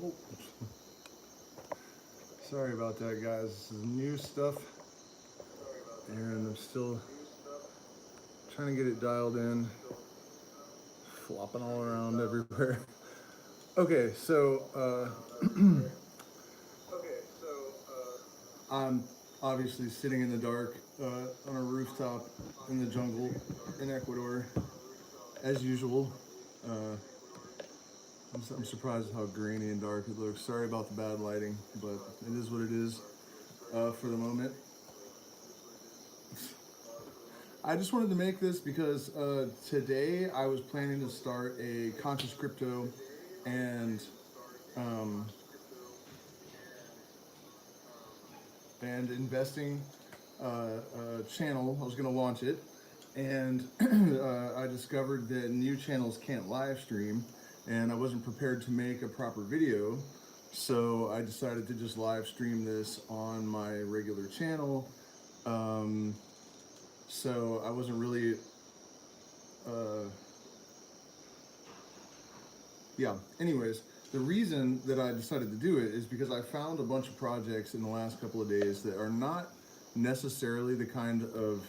Oh, sorry about that, guys. This is new stuff, and I'm still trying to get it dialed in. Flopping all around everywhere. Okay, so I'm obviously sitting in the dark on a rooftop in the jungle in Ecuador, as usual. Uh, I'm surprised how grainy and dark it looks. Sorry about the bad lighting, but it is what it is for the moment. I just wanted to make this because today I was planning to start a conscious crypto and um, and investing channel. I was going to launch it, and I discovered that new channels can't live stream, and I wasn't prepared to make a proper video, so I decided to just live stream this on my regular channel. Um, so I wasn't really, yeah. Anyways, the reason that I decided to do it is because I found a bunch of projects in the last couple of days that are not necessarily the kind of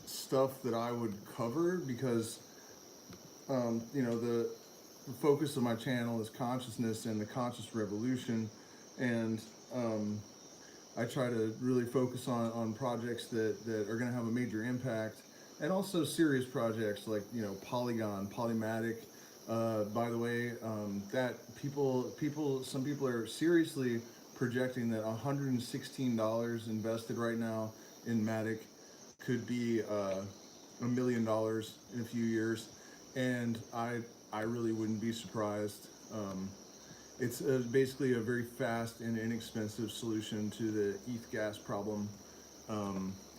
stuff that I would cover because the focus of my channel is consciousness and the conscious revolution, and I try to really focus on projects that are going to have a major impact, and also serious projects like Polygon, Polymatic. By the way, that some people are seriously projecting that $116 invested right now in Matic could be $1 million in a few years, and I really wouldn't be surprised. It's basically a very fast and inexpensive solution to the ETH gas problem,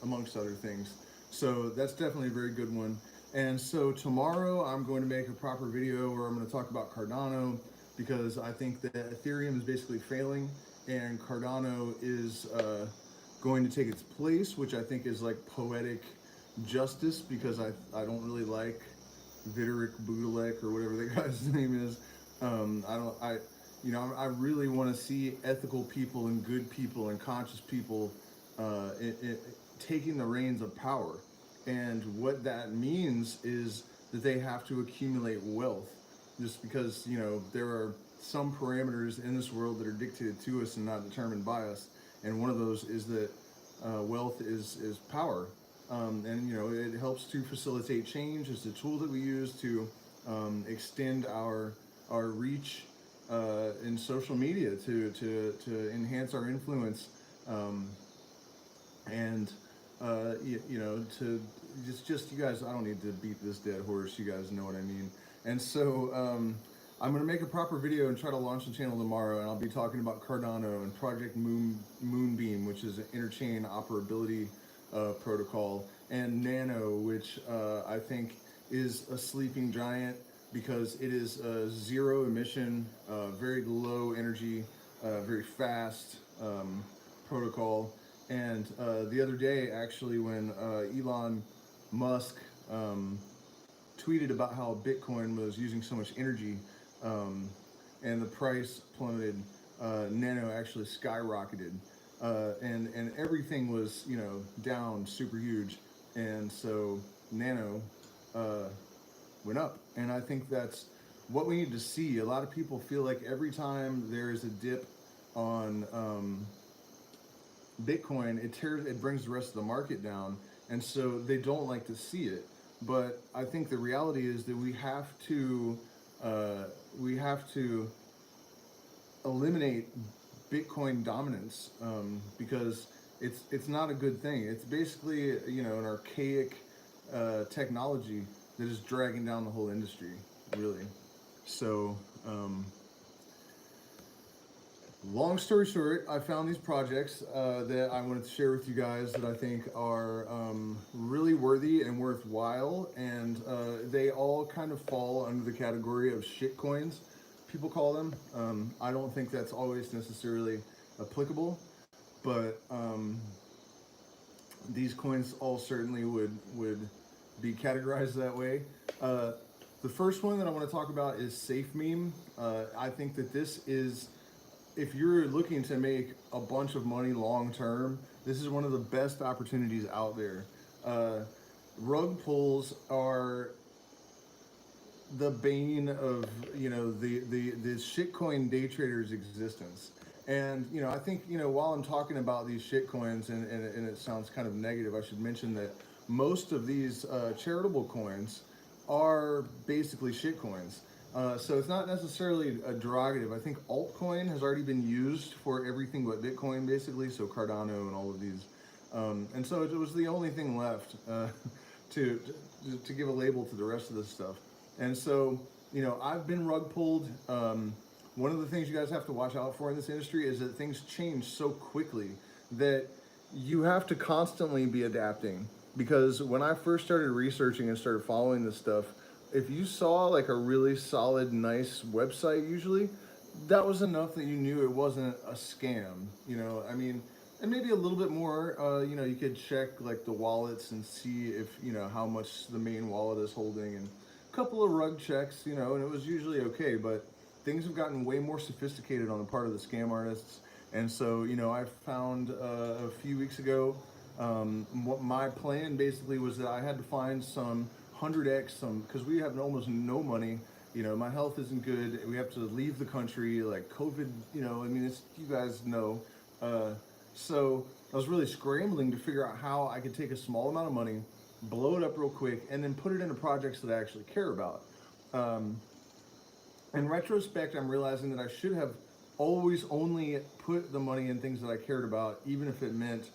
amongst other things. So that's definitely a very good one. And so tomorrow I'm going to make a proper video where I'm going to talk about Cardano, because I think that Ethereum is basically failing and Cardano is going to take its place, which I think is like poetic justice, because I don't really like Vitalik Butelik or whatever the guy's name is. I really want to see ethical people and good people and conscious people taking the reins of power. And what that means is that they have to accumulate wealth, just because there are some parameters in this world that are dictated to us and not determined by us. And one of those is that wealth is power. And it helps to facilitate change. It's a tool that we use to extend our reach in social media, to enhance our influence, and to just you guys. I don't need to beat this dead horse. You guys know what I mean. And so I'm going to make a proper video and try to launch the channel tomorrow, and I'll be talking about Cardano and Project Moonbeam, which is an interchain operability protocol, and Nano, which I think is a sleeping giant because it is a zero emission, very low energy, very fast protocol. And the other day, actually, when Elon Musk tweeted about how Bitcoin was using so much energy, and the price plummeted, Nano actually skyrocketed, and everything was down super huge, and so Nano went up. And I think that's what we need to see. A lot of people feel like every time there is a dip on Bitcoin, it brings the rest of the market down, and so they don't like to see it. But I think the reality is that we have to eliminate Bitcoin dominance, because it's not a good thing. It's basically an archaic technology that is dragging down the whole industry, really. So. Long story short, I found these projects that I wanted to share with you guys that I think are really worthy and worthwhile, and they all kind of fall under the category of shit coins, people call them. I don't think that's always necessarily applicable, but these coins all certainly would be categorized that way. The first one that I want to talk about is Safe Meme. I think that this is, if you're looking to make a bunch of money long term, this is one of the best opportunities out there. Uh, Rug pulls are the bane of the shitcoin day trader's existence. And I think while I'm talking about these shitcoins and it sounds kind of negative, I should mention that most of these charitable coins are basically shitcoins. So it's not necessarily a derogative. I think altcoin has already been used for everything but Bitcoin, basically. So Cardano and all of these, and so it was the only thing left to to give a label to the rest of this stuff. And so, I've been rug pulled. One of the things you guys have to watch out for in this industry is that things change so quickly that you have to constantly be adapting. Because when I first started researching and started following this stuff, if you saw like a really solid, nice website, usually that was enough that you knew it wasn't a scam. I mean, and maybe a little bit more. You could check like the wallets and see if how much the main wallet is holding, and a couple of rug checks, and it was usually okay. But things have gotten way more sophisticated on the part of the scam artists, and so I found a few weeks ago. What my plan basically was that I had to find some 100x, because we have almost no money. My health isn't good. We have to leave the country, like COVID. I mean, you guys know. So I was really scrambling to figure out how I could take a small amount of money, blow it up real quick, and then put it into projects that I actually care about. In retrospect, I'm realizing that I should have always only put the money in things that I cared about, even if it meant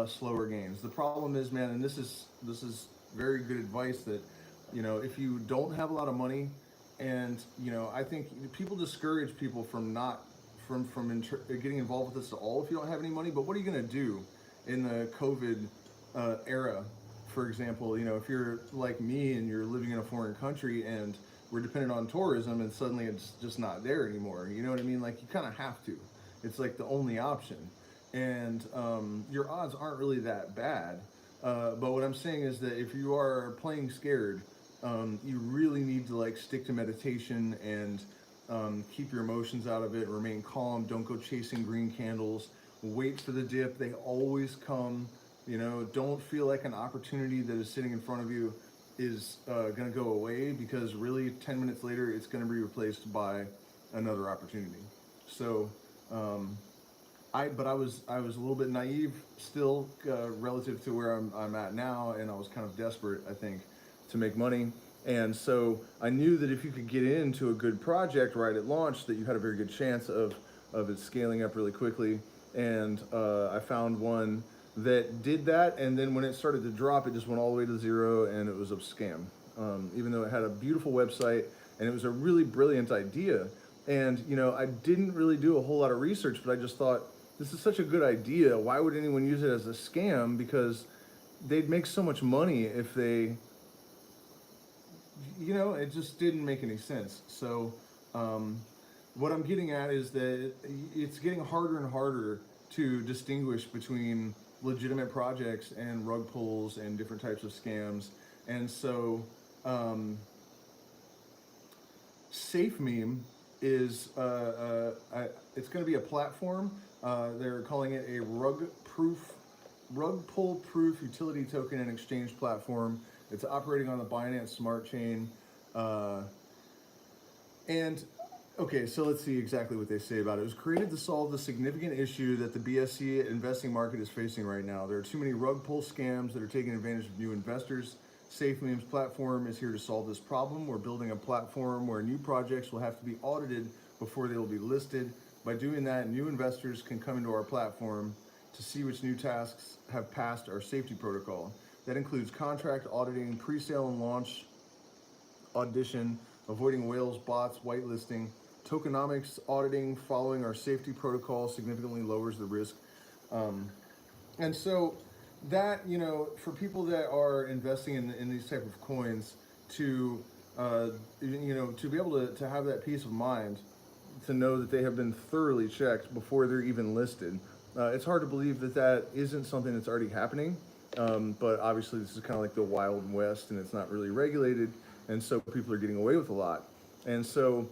slower gains. The problem is, man, and this is very good advice, that if you don't have a lot of money, and I think people discourage people from not getting involved with this at all if you don't have any money. But what are you going to do in the COVID era? For example, if you're like me and you're living in a foreign country and we're dependent on tourism, and suddenly it's just not there anymore. You know what I mean? Like, you kind of have to. It's like the only option. And your odds aren't really that bad. But what I'm saying is that if you are playing scared, you really need to like stick to meditation and keep your emotions out of it, remain calm, don't go chasing green candles, wait for the dip, they always come. Don't feel like an opportunity that is sitting in front of you is going to go away, because really 10 minutes later it's going to be replaced by another opportunity. So I was a little bit naive still, relative to where I'm at now, and I was kind of desperate, I think, to make money. And so I knew that if you could get into a good project right at launch, that you had a very good chance of it scaling up really quickly. And I found one that did that, and then when it started to drop, it just went all the way to zero, and it was a scam. Even though it had a beautiful website and it was a really brilliant idea. And I didn't really do a whole lot of research, but I just thought, this is such a good idea. Why would anyone use it as a scam? Because they'd make so much money if they, it just didn't make any sense. So what I'm getting at is that it's getting harder and harder to distinguish between legitimate projects and rug pulls and different types of scams. And so Safe Meme is it's going to be a platform. They're calling it a rug pull proof utility token and exchange platform. It's operating on the Binance Smart Chain. And okay, so let's see exactly what they say about it. It was created to solve the significant issue that the BSC investing market is facing right now. There are too many rug pull scams that are taking advantage of new investors. Safe Meme's platform is here to solve this problem. We're building a platform where new projects will have to be audited before they will be listed. By doing that, new investors can come into our platform to see which new tasks have passed our safety protocol. That includes contract auditing, pre-sale and launch audition, avoiding whales, bots, whitelisting. Tokenomics auditing following our safety protocol significantly lowers the risk. And so that, for people that are investing in these type of coins, to to be able to have that peace of mind, to know that they have been thoroughly checked before they're even listed. It's hard to believe that that isn't something that's already happening, but obviously this is kind of like the Wild West, and it's not really regulated. and so people are getting away with a lot. And so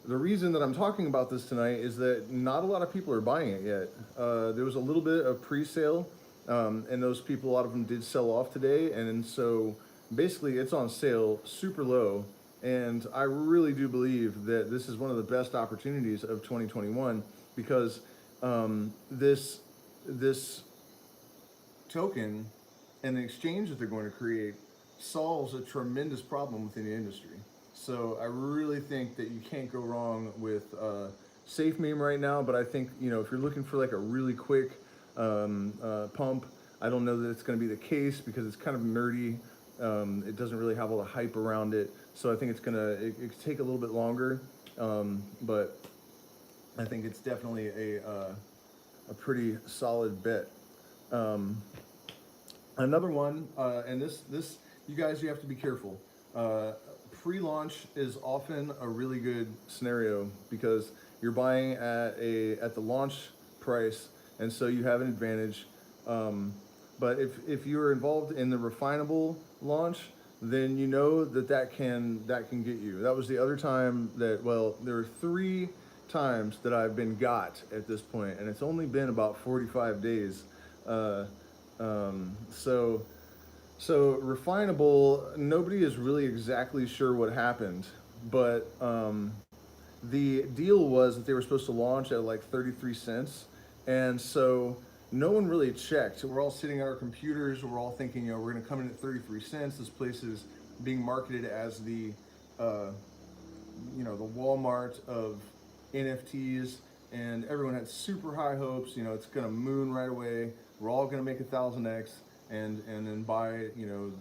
the reason that I'm talking about this tonight is that not a lot of people are buying it yet. There was a little bit of pre-sale, and those people, a lot of them did sell off today, and so basically it's on sale super low. And I really do believe that this is one of the best opportunities of 2021 because this token and the exchange that they're going to create solves a tremendous problem within the industry. So I really think that you can't go wrong with Safe Meme right now. But I think, you know, if you're looking for like a really quick pump, I don't know that it's going to be the case because it's kind of nerdy. It doesn't really have all the hype around it. So I think it's it take a little bit longer. But I think it's definitely a pretty solid bet. Another one, and this you guys, you have to be careful. Pre-launch is often a really good scenario because you're buying at the launch price, and so you have an advantage. But if you're involved in the refinable launch, then you know that can get you. That was the other time that, well, there were 3 times that I've been got at this point, and it's only been about 45 days. So refinable, nobody is really exactly sure what happened, but the deal was that they were supposed to launch at like 33 cents, and so no one really checked. We're all sitting at our computers, we're all thinking, you know, we're gonna come in at 33 cents. This place is being marketed as the, you know, the Walmart of NFTs, and everyone had super high hopes. You know, it's gonna moon right away. We're all gonna make 1000x, and then buy, you know,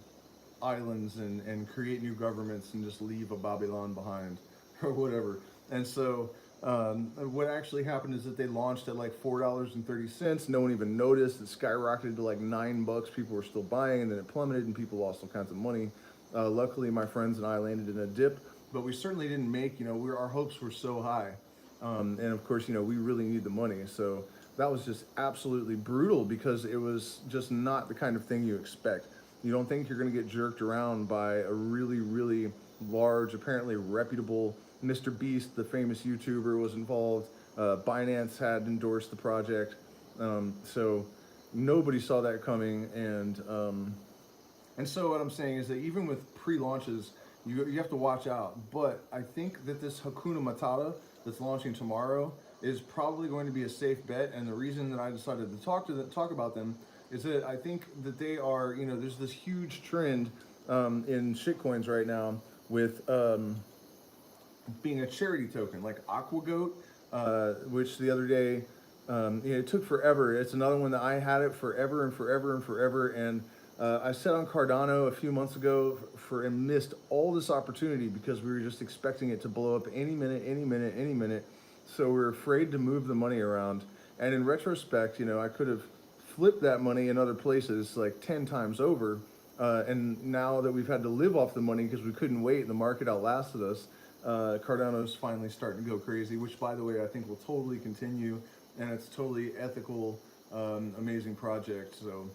islands and create new governments and just leave a Babylon behind or whatever. And so what actually happened is that they launched at like $4.30. No one even noticed. It skyrocketed to like $9. People were still buying, and then it plummeted and people lost all kinds of money. Luckily, my friends and I landed in a dip, but we certainly didn't make, you know, our hopes were so high. And of course, you know, we really need the money. So that was just absolutely brutal because it was just not the kind of thing you expect. You don't think you're going to get jerked around by a really, really large, apparently reputable Mr. Beast, the famous YouTuber, was involved. Binance had endorsed the project. So nobody saw that coming. And so what I'm saying is that even with pre-launches, you have to watch out. But I think that this Hakuna Matata that's launching tomorrow is probably going to be a safe bet. And the reason that I decided to talk about them is that I think that they are, you know, there's this huge trend in shitcoins right now with being a charity token, like AquaGoat, which the other day, you know, it took forever. It's another one that I had it forever and forever and forever. And I said on Cardano a few months ago and missed all this opportunity because we were just expecting it to blow up any minute, any minute, any minute. So we were afraid to move the money around. And in retrospect, you know, I could have flipped that money in other places like 10 times over. And now that we've had to live off the money because we couldn't wait and the market outlasted us, Cardano's finally starting to go crazy, which, by the way, I think will totally continue. And it's totally ethical, amazing project. So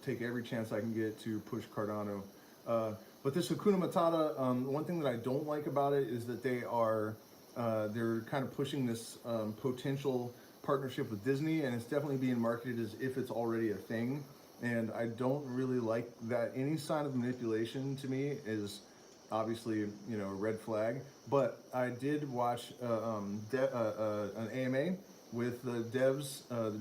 take every chance I can get to push Cardano. But this Hakuna Matata, one thing that I don't like about it is that they're kind of pushing this potential partnership with Disney, and it's definitely being marketed as if it's already a thing. And I don't really like that. Any sign of manipulation to me is obviously, you know, a red flag. But I did watch an AMA with the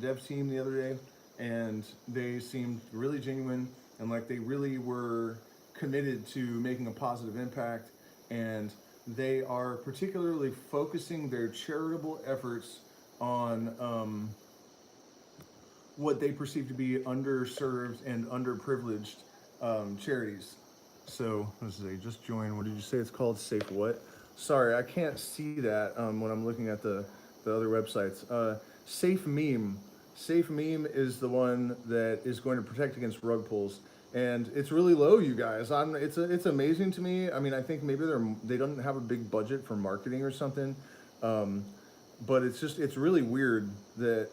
dev team the other day, and they seemed really genuine and like they really were committed to making a positive impact. And they are particularly focusing their charitable efforts on what they perceive to be underserved and underprivileged charities. So let's see, just join. What did you say it's called? Safe what? Sorry, I can't see that when I'm looking at the other websites. Safe Meme. Safe Meme is the one that is going to protect against rug pulls, and it's really low, you guys. It's amazing to me. I mean, I think maybe they don't have a big budget for marketing or something, but it's really weird that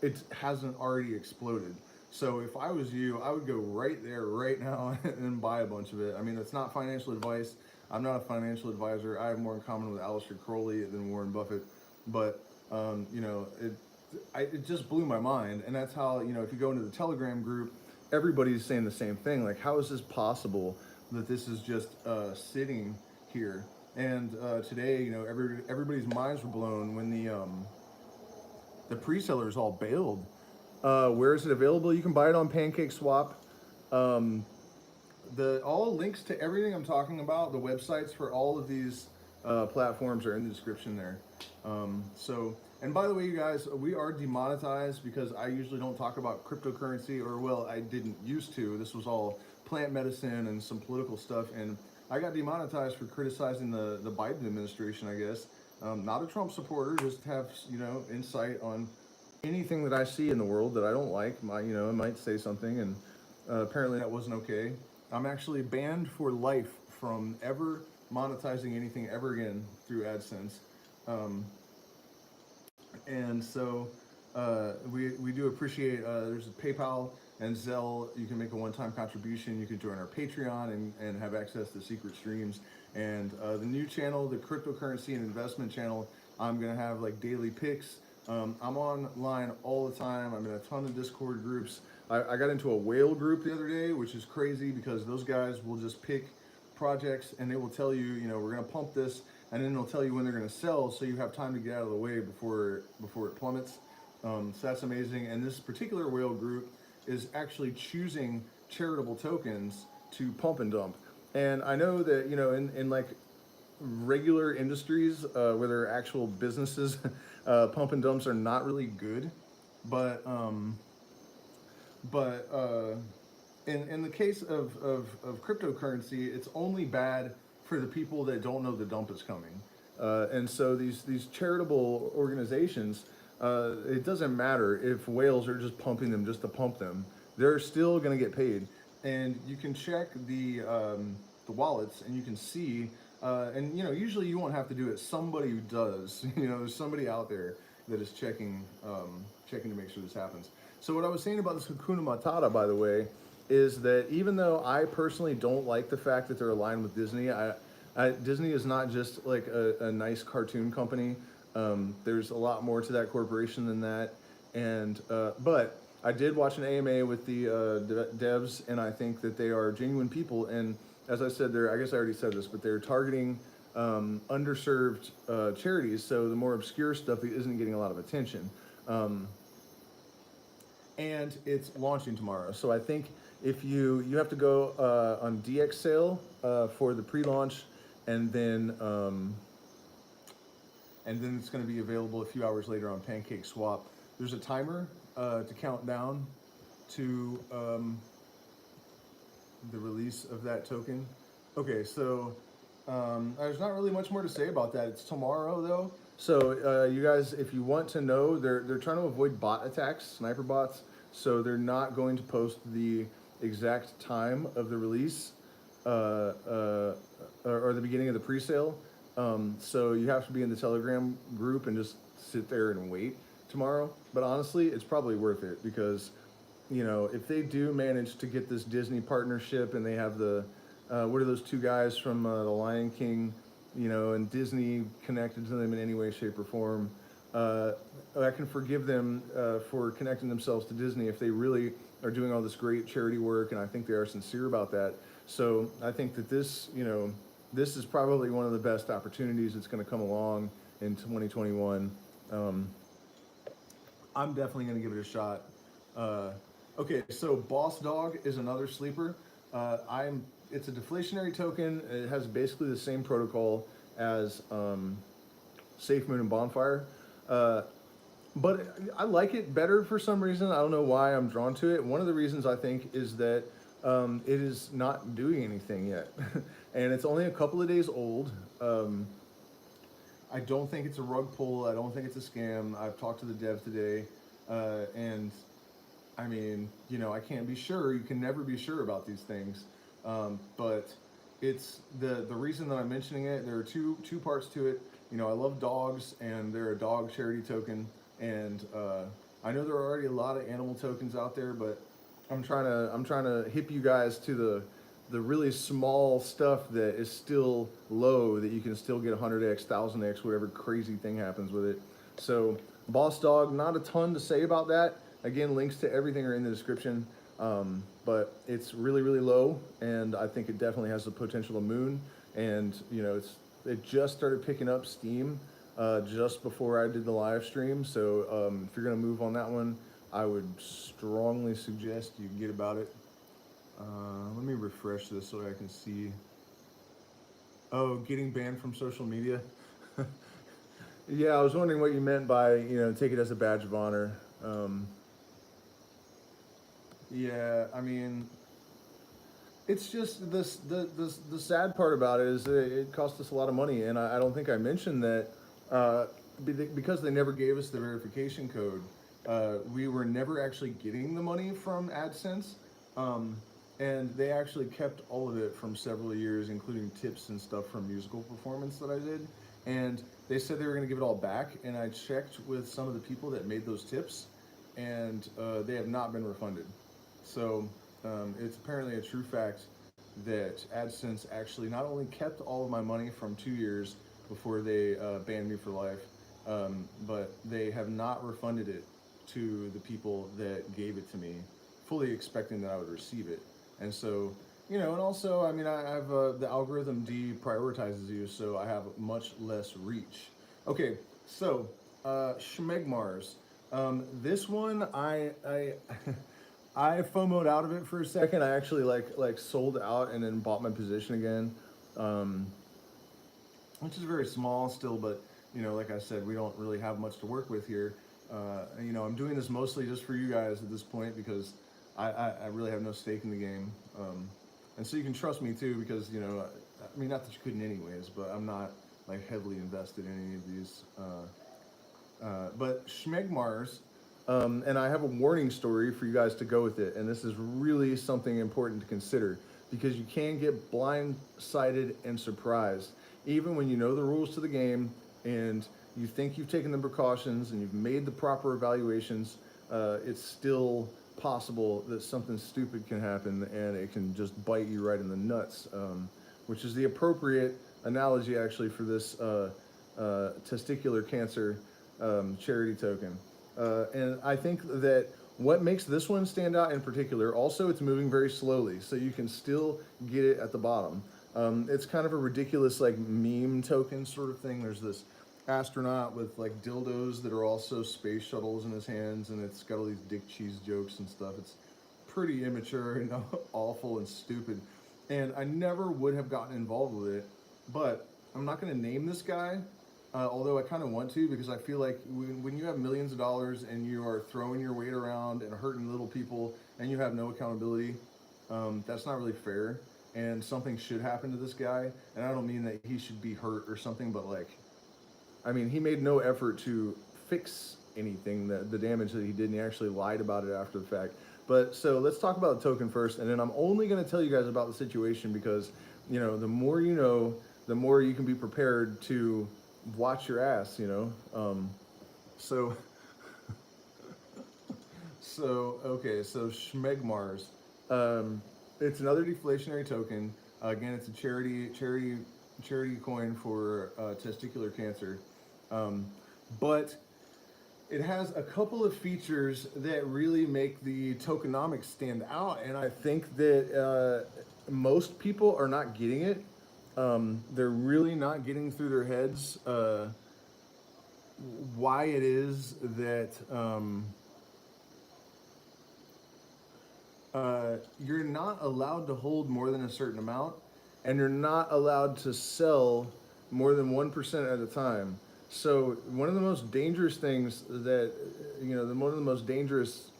it hasn't already exploded. So if I was you, I would go right there right now and buy a bunch of it. I mean, it's not financial advice. I'm not a financial advisor. I have more in common with Aleister Crowley than Warren Buffett. But you know, it just blew my mind. And that's how, you know, if you go into the Telegram group, everybody's saying the same thing. Like, how is this possible that this is just sitting here? And today, you know, everybody's minds were blown when the pre-sellers all bailed. Where is it available? You can buy it on Pancake Swap. Um, the all links to everything I'm talking about, the websites for all of these platforms are in the description there. So, and by the way, you guys, we are demonetized because I usually don't talk about cryptocurrency, or well, I didn't used to. This was all plant medicine and some political stuff, and I got demonetized for criticizing the Biden administration, I guess. Not a Trump supporter, just have, you know, insight on anything that I see in the world that I don't like. You know, I might say something, and apparently that wasn't okay. I'm actually banned for life from ever monetizing anything ever again through AdSense. Um, and so we do appreciate, there's a PayPal and Zelle. You can make a one-time contribution. You can join our Patreon and have access to secret streams. And the new channel, the cryptocurrency and investment channel, I'm gonna have like daily picks. I'm online all the time. I'm in a ton of Discord groups. I got into a whale group the other day, which is crazy because those guys will just pick projects and they will tell you, you know, we're gonna pump this, and then they'll tell you when they're gonna sell, so you have time to get out of the way before it plummets. So that's amazing. And this particular whale group is actually choosing charitable tokens to pump and dump. And I know that, you know, in like regular industries where there are actual businesses, pump and dumps are not really good. But in the case of cryptocurrency, it's only bad for the people that don't know the dump is coming. And so these charitable organizations, it doesn't matter if whales are just pumping them just to pump them. They're still going to get paid. And you can check the wallets, and you can see, and you know, usually you won't have to do it. Somebody who does, you know, there's somebody out there that is checking to make sure this happens. So what I was saying about this Hakuna Matata, by the way, is that even though I personally don't like the fact that they're aligned with Disney, Disney is not just like a nice cartoon company. There's a lot more to that corporation than that. And but I did watch an AMA with the devs, and I think that they are genuine people. And as I said, I guess I already said this, but they're targeting underserved charities. So the more obscure stuff isn't getting a lot of attention. And it's launching tomorrow. So I think if you have to go on DX sale for the pre-launch, and then it's going to be available a few hours later on Pancake Swap. There's a timer to count down to the release of that token. Okay, so there's not really much more to say about that. It's tomorrow though. So you guys, if you want to know, they're trying to avoid bot attacks, sniper bots. So they're not going to post the exact time of the release or the beginning of the pre-sale. So you have to be in the Telegram group and just sit there and wait tomorrow. But honestly, it's probably worth it because, you know, if they do manage to get this Disney partnership and they have the, what are those two guys from The Lion King, you know, and Disney connected to them in any way, shape, or form, I can forgive them for connecting themselves to Disney if they really are doing all this great charity work, and I think they are sincere about that. So I think that this, you know, this is probably one of the best opportunities that's going to come along in 2021. I'm definitely going to give it a shot. Okay, so Boss Dog is another sleeper. It's a deflationary token. It has basically the same protocol as Safe Moon and Bonfire. But I like it better for some reason. I don't know why I'm drawn to it. One of the reasons I think is that it is not doing anything yet. And it's only a couple of days old. I don't think it's a rug pull. I don't think it's a scam. I've talked to the dev today. And I mean, you know, I can't be sure. You can never be sure about these things. But it's the reason that I'm mentioning it, there are two parts to it. You know, I love dogs, and they're a dog charity token. And I know there are already a lot of animal tokens out there, but I'm trying to hip you guys to the really small stuff that is still low that you can still get 100x, 1000x, whatever crazy thing happens with it. So Boss Dog, not a ton to say about that. Again, links to everything are in the description. But it's really, really low, and I think it definitely has the potential to moon. And it just started picking up steam just before I did the live stream. So if you're gonna move on that one, I would strongly suggest you get about it. Let me refresh this so I can see. Oh, getting banned from social media. Yeah, I was wondering what you meant by take it as a badge of honor. Yeah, I mean, it's just this the sad part about it is that it cost us a lot of money, and I don't think I mentioned that because they never gave us the verification code, we were never actually getting the money from AdSense, um, and they actually kept all of it from several years, including tips and stuff from musical performance that I did, and they said they were going to give it all back, and I checked with some of the people that made those tips, and they have not been refunded. So it's apparently a true fact that AdSense actually not only kept all of my money from 2 years before they banned me for life, but they have not refunded it to the people that gave it to me, fully expecting that I would receive it. And so, and also, I mean, I have the algorithm deprioritizes you, so I have much less reach. Okay, so Schmegmars. This one, I FOMO'd out of it for a second. I actually like sold out and then bought my position again, um, which is very small still. But like I said, we don't really have much to work with here. I'm doing this mostly just for you guys at this point because I really have no stake in the game, and so you can trust me too because I mean not that you couldn't anyways, but I'm not like heavily invested in any of these. But Schmegmars, and I have a warning story for you guys to go with it. And this is really something important to consider because you can get blindsided and surprised. Even when you know the rules to the game and you think you've taken the precautions and you've made the proper evaluations, it's still possible that something stupid can happen and it can just bite you right in the nuts, which is the appropriate analogy actually for this testicular cancer charity token. And I think that what makes this one stand out in particular, also it's moving very slowly, so you can still get it at the bottom. It's kind of a ridiculous like meme token sort of thing. There's this astronaut with like dildos that are also space shuttles in his hands, and it's got all these dick cheese jokes and stuff. It's pretty immature and awful and stupid. And I never would have gotten involved with it, but I'm not going to name this guy, although I kind of want to because I feel like when you have millions of dollars and you are throwing your weight around and hurting little people and you have no accountability, that's not really fair. And something should happen to this guy. And I don't mean that he should be hurt or something, but like, I mean, he made no effort to fix anything, the damage that he did, and he actually lied about it after the fact. But so let's talk about the token first, and then I'm only going to tell you guys about the situation because, the more you know, the more you can be prepared to watch your ass, So, okay, so Schmegmars. It's another deflationary token. Again, it's a charity coin for testicular cancer. But it has a couple of features that really make the tokenomics stand out, and I think that most people are not getting it. They're really not getting through their heads why it is that you're not allowed to hold more than a certain amount, and you're not allowed to sell more than 1% at a time. So one of the most dangerous things that one of the most dangerous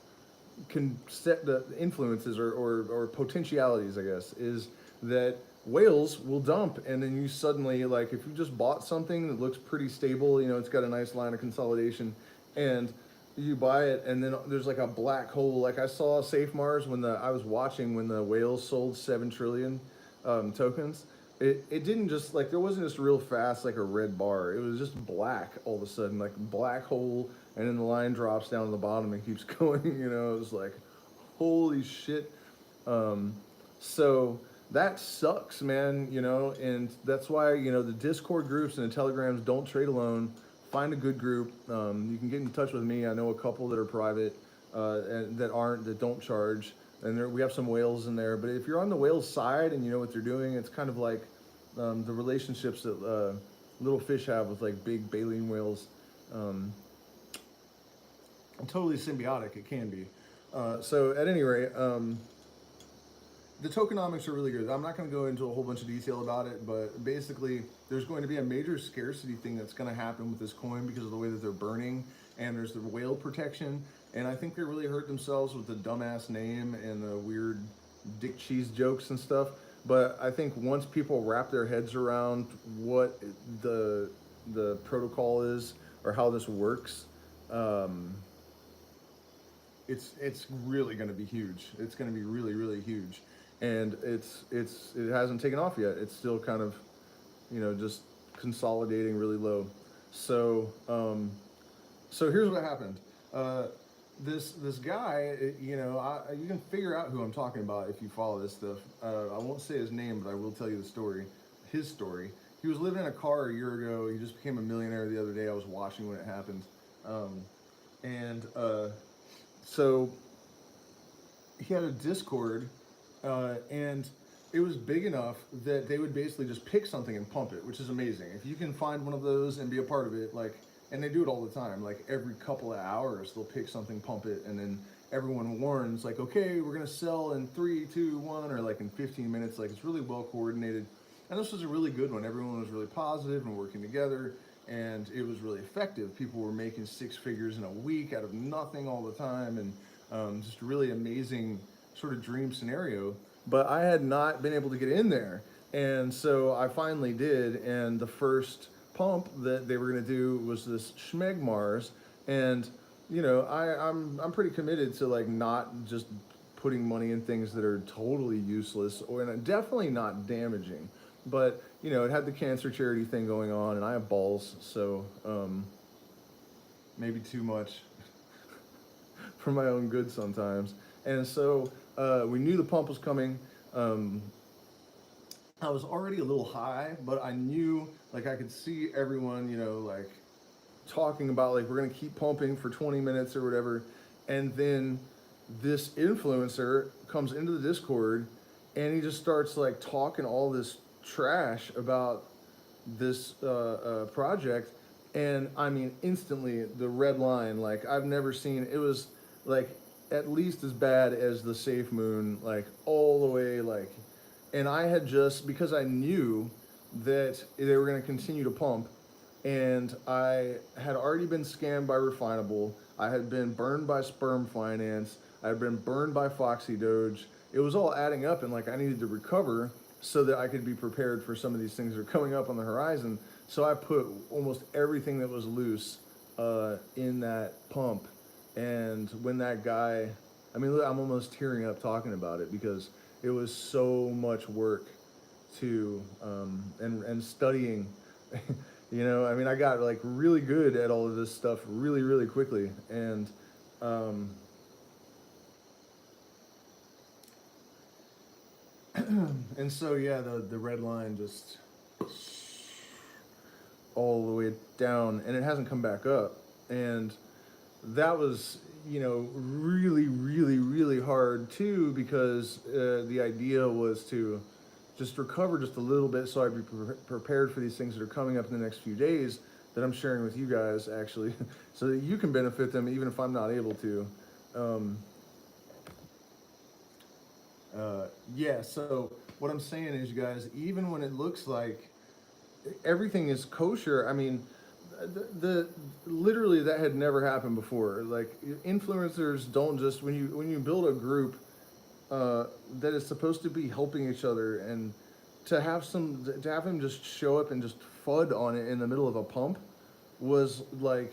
set the influences or potentialities, I guess, is that whales will dump, and then you suddenly, like, if you just bought something that looks pretty stable, it's got a nice line of consolidation, and you buy it, and then there's like a black hole. Like I saw Safe Mars I was watching when the whales sold 7 trillion tokens. It didn't just like, there wasn't just real fast like a red bar. It was just black all of a sudden, like black hole, and then the line drops down to the bottom and keeps going. It was like, Holy shit. So that sucks, man, and that's why, the Discord groups and the Telegrams, don't trade alone. Find a good group. You can get in touch with me. I know a couple that are private, and that don't charge. And we have some whales in there. But if you're on the whales side and you know what they're doing, it's kind of like the relationships that little fish have with like big baleen whales. Um, Totally symbiotic, it can be. So at any rate, the tokenomics are really good. I'm not going to go into a whole bunch of detail about it, but basically there's going to be a major scarcity thing that's going to happen with this coin because of the way that they're burning, and there's the whale protection, and I think they really hurt themselves with the dumbass name and the weird dick cheese jokes and stuff. But I think once people wrap their heads around what the protocol is or how this works, um, it's really going to be huge. It's going to be really, really huge, and it hasn't taken off yet. It's still kind of, just consolidating really low. So so here's what happened. This guy, you can figure out who I'm talking about if you follow this stuff. I won't say his name, but I will tell you the story. His story. He was living in a car a year ago. He just became a millionaire the other day. I was watching when it happened, and so he had a Discord, and it was big enough that they would basically just pick something and pump it, which is amazing. If you can find one of those and be a part of it, and they do it all the time, like every couple of hours, they'll pick something, pump it, and then everyone warns, like, okay, we're gonna sell in 3, 2, 1, or like in 15 minutes. Like, it's really well coordinated. And this was a really good one. Everyone was really positive and working together, and it was really effective. People were making 6 figures in a week out of nothing all the time, and just a really amazing sort of dream scenario. But I had not been able to get in there, and so I finally did. And the first pump that they were going to do was this Schmegmars, and I'm pretty committed to like not just putting money in things that are totally useless or and definitely not damaging. But it had the cancer charity thing going on, and I have balls, so maybe too much for my own good sometimes. And so we knew the pump was coming. I was already a little high, but I knew, like, I could see everyone, like talking about like we're gonna keep pumping for 20 minutes or whatever, and then this influencer comes into the Discord, and he just starts like talking all this trash about this project, and I mean instantly the red line, like I've never seen. It was like at least as bad as the Safe Moon, like all the way, like, and I had just, because I knew that they were going to continue to pump, and I had already been scammed by Refinable. I had been burned by Sperm Finance. I had been burned by Foxy Doge. It was all adding up, and like I needed to recover so that I could be prepared for some of these things that are coming up on the horizon. So I put almost everything that was loose in that pump. And when that guy, I mean, I'm almost tearing up talking about it because it was so much work to and studying. I mean, I got like really good at all of this stuff really, really quickly, and and so yeah, the red line just all the way down, and it hasn't come back up, and that was really, really, really hard too, because the idea was to just recover just a little bit so I'd be prepared for these things that are coming up in the next few days that I'm sharing with you guys, actually, so that you can benefit them even if I'm not able to. Yeah, so what I'm saying is, you guys, even when it looks like everything is kosher, I mean, the literally that had never happened before. Like, influencers don't just, when you build a group that is supposed to be helping each other, and to have him just show up and just FUD on it in the middle of a pump was like,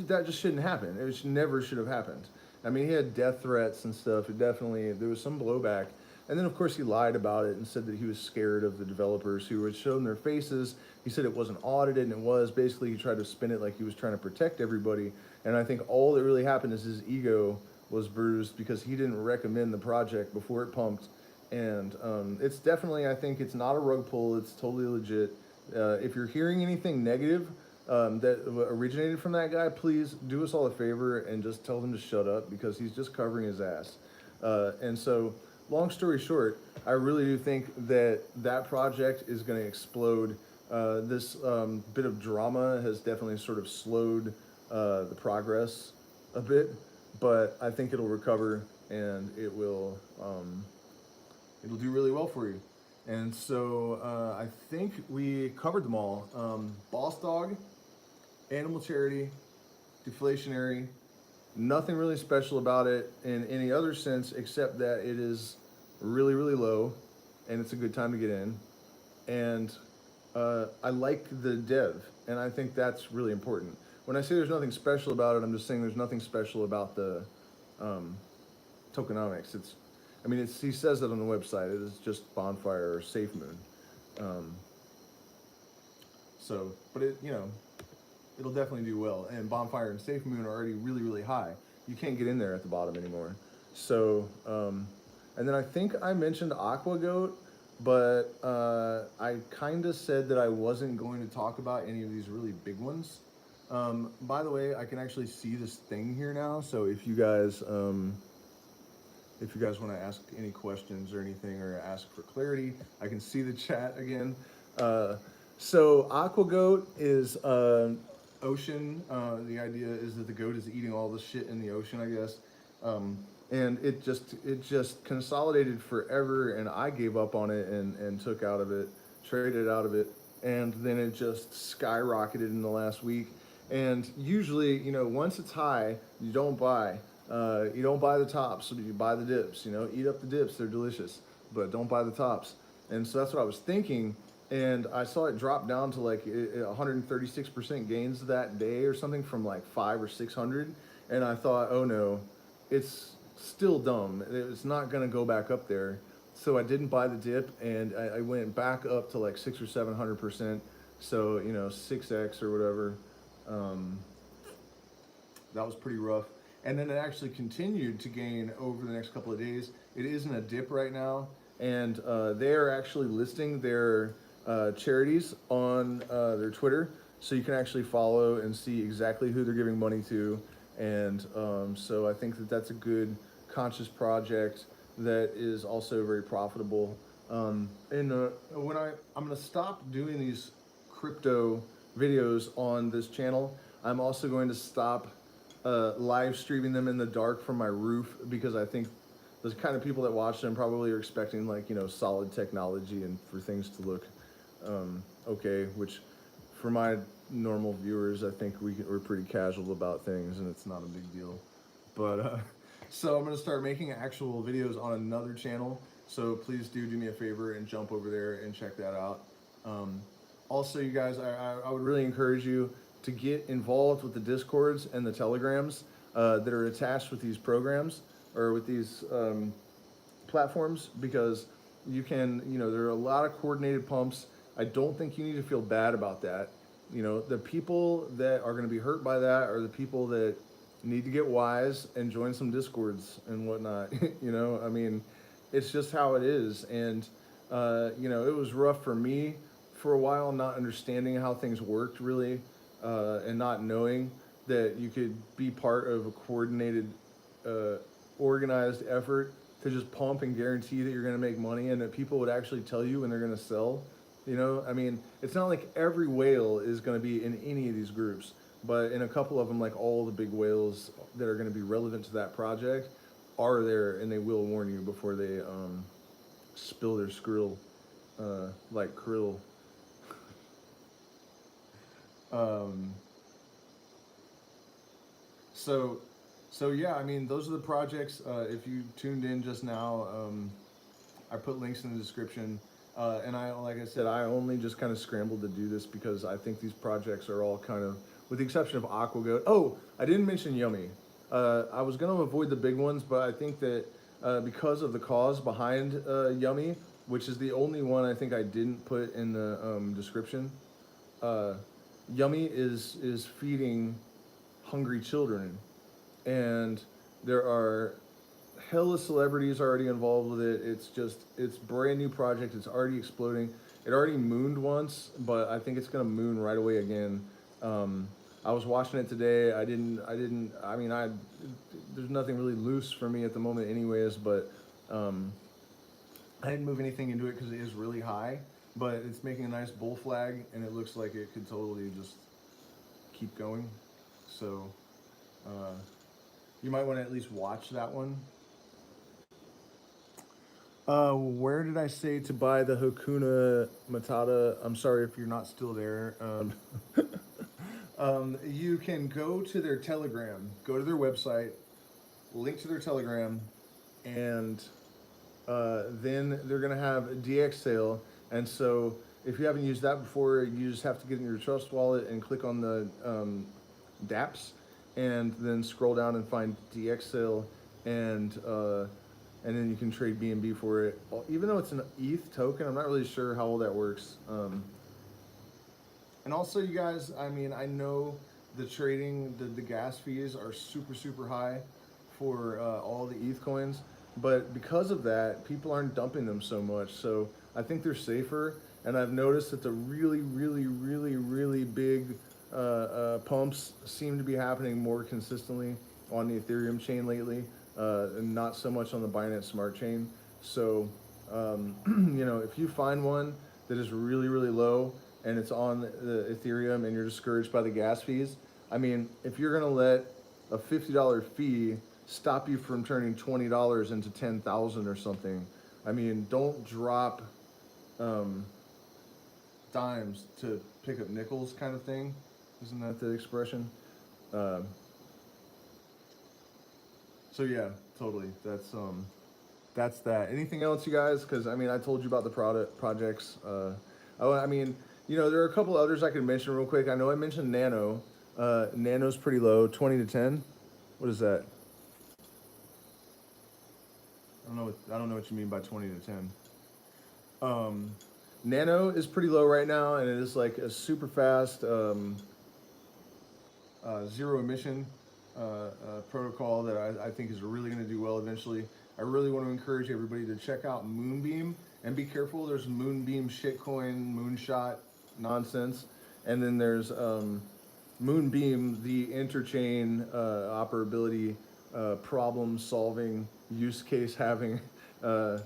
that just shouldn't happen. It never should have happened. I mean, he had death threats and stuff. There was some blowback. And then, of course, he lied about it and said that he was scared of the developers who had shown their faces. He said it wasn't audited, and it was. Basically, he tried to spin it like he was trying to protect everybody. And I think all that really happened is his ego was bruised because he didn't recommend the project before it pumped. And it's definitely, I think it's not a rug pull. It's totally legit. If you're hearing anything negative that originated from that guy, please do us all a favor and just tell them to shut up, because he's just covering his ass. And so, long story short, I really do think that that project is going to explode. This bit of drama has definitely sort of slowed the progress a bit, but I think it'll recover, and it'll do really well for you. And so I think we covered them all. Boss Dog, Animal Charity, Deflationary. Nothing really special about it in any other sense except that it is really, really low, and it's a good time to get in. And I like the dev, and I think that's really important. When I say there's nothing special about it, I'm just saying there's nothing special about the tokenomics. He says that on the website. It is just Bonfire or Safe Moon. But it'll definitely do well. And Bonfire and Safe Moon are already really, really high. You can't get in there at the bottom anymore. So, and then I think I mentioned Aqua Goat, but I kind of said that I wasn't going to talk about any of these really big ones. By the way, I can actually see this thing here now. So if you guys want to ask any questions or anything, or ask for clarity, I can see the chat again. So Aqua Goat is ocean. The idea is that the goat is eating all the shit in the ocean, I guess. And it just consolidated forever, and I gave up on it and took out of it, traded out of it, and then it just skyrocketed in the last week. And usually, once it's high, you don't buy. You don't buy the tops, you buy the dips. Eat up the dips; they're delicious, but don't buy the tops. And so that's what I was thinking. And I saw it drop down to like 136% gains that day or something, from like 500 or 600. And I thought, oh no, it's still dumb. It's not gonna go back up there. So I didn't buy the dip, and I went back up to like 600 or 700%. So 6x or whatever. That was pretty rough. And then it actually continued to gain over the next couple of days. It is in a dip right now, and they are actually listing their charities on their Twitter, so you can actually follow and see exactly who they're giving money to. And so I think that that's a good conscious project that is also very profitable. I'm gonna stop doing these crypto videos on this channel, I'm also going to stop live streaming them in the dark from my roof, because I think the kind of people that watch them probably are expecting solid technology and for things to look okay, which for my normal viewers, I think we're pretty casual about things, and it's not a big deal. But so I'm gonna start making actual videos on another channel, so please do me a favor and jump over there and check that out. Also, you guys, I would really encourage you to get involved with the Discords and the Telegrams that are attached with these programs, or with these platforms, because you can, there are a lot of coordinated pumps. I don't think you need to feel bad about that. The people that are going to be hurt by that are the people that need to get wise and join some Discords and whatnot. It's just how it is. And, it was rough for me for a while, not understanding how things worked really, and not knowing that you could be part of a coordinated, organized effort to just pump and guarantee that you're going to make money, and that people would actually tell you when they're going to sell. It's not like every whale is going to be in any of these groups, but in a couple of them, like all the big whales that are going to be relevant to that project are there, and they will warn you before they spill their skrill, like krill. So yeah, those are the projects. If you tuned in just now, I put links in the description. And like I said, I only just kind of scrambled to do this because I think these projects are all kind of, with the exception of Aqua Goat. Oh, I didn't mention Yummy. I was going to avoid the big ones, but I think that because of the cause behind Yummy, which is the only one I think I didn't put in the description, Yummy is feeding hungry children. And There are hella celebrities already involved with it. It's brand new project. It's already exploding. It already mooned once, but I think it's gonna moon right away again. Um, I was watching it today. I mean, there's nothing really loose for me at the moment, anyways. But um, I didn't move anything into it because it is really high. But it's making a nice bull flag, and it looks like it could totally just keep going. So uh, you might want to at least watch that one. Where did I say to buy the Hakuna Matata? I'm sorry if you're not still there. You can go to their Telegram, go to their website, link to their Telegram, and then they're gonna have a DX sale. And so if you haven't used that before, you just have to get in your Trust wallet and click on the DApps, and then scroll down and find DX sale, and then you can trade BNB for it. Even though it's an ETH token, I'm not really sure how all that works. And also, you guys, I mean, I know the trading, the gas fees are super high for all the ETH coins, but because of that, people aren't dumping them so much. So I think they're safer. And I've noticed that the really big pumps seem to be happening more consistently on the Ethereum chain lately, and not so much on the Binance Smart Chain. So, you know, if you find one that is really low and it's on the Ethereum and you're discouraged by the gas fees, I mean, if you're gonna let a $50 fee stop you from turning $20 into 10,000 or something, I mean, don't drop dimes to pick up nickels, kind of thing. Isn't that the expression? So yeah, totally. That's that. Anything else, you guys? Because I mean, I told you about the projects. Oh, I mean, you know, there are a couple others I could mention real quick. I know I mentioned Nano. Nano's pretty low, 20 to 10. What is that? I don't know what you mean by 20 to 10. Nano is pretty low right now, and it is like a super fast zero emission protocol that I think is really going to do well eventually. I really want to encourage everybody to check out Moonbeam, and be careful. There's Moonbeam shitcoin, moonshot nonsense, and then there's Moonbeam, the interchain operability, problem solving, use case having. That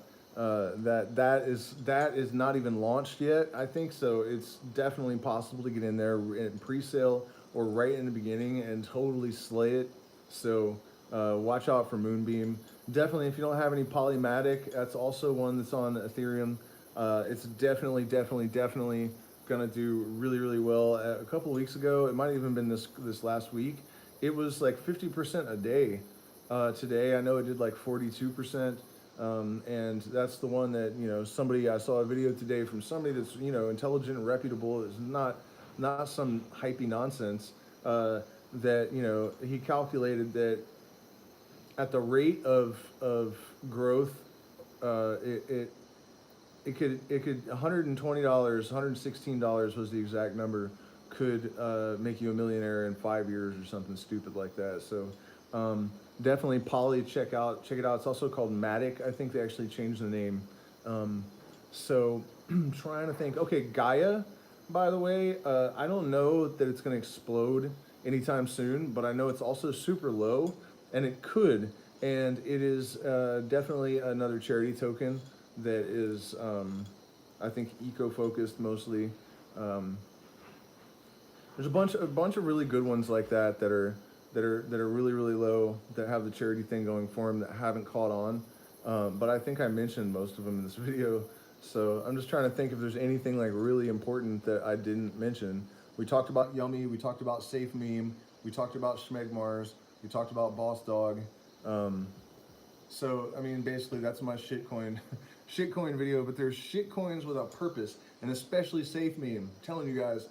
is not even launched yet, I think. So it's definitely possible to get in there in pre-sale or right in the beginning and totally slay it. So watch out for Moonbeam. Definitely, if you don't have any Polymatic, that's also one that's on Ethereum. It's definitely gonna do really well. A couple weeks ago, it might have even been this last week, it was like 50% a day. Today, I know it did like 42%. And that's the one that, you know, I saw a video today from somebody that's, you know, intelligent and reputable. It's not some hypey nonsense, that, you know, he calculated that at the rate of growth, it could $120, $116 was the exact number, could make you a millionaire in 5 years or something stupid like that. So definitely Poly, check it out. It's also called Matic. I think they actually changed the name. So I'm trying to think. Okay, Gaia, by the way, I don't know that it's going to explode anytime soon, but I know it's also super low, and it could. And it is definitely another charity token that is, I think, eco-focused mostly. There's a bunch of really good ones like that that are really low, that have the charity thing going for them, that haven't caught on. But I think I mentioned most of them in this video. So I'm just trying to think if there's anything like really important that I didn't mention. We talked about Yummy, we talked about Safe Meme, we talked about Schmegmars, we talked about Boss Dog. So I mean, basically that's my shitcoin shitcoin video. But there's shitcoins with a purpose, and especially Safe Meme. I'm telling you guys.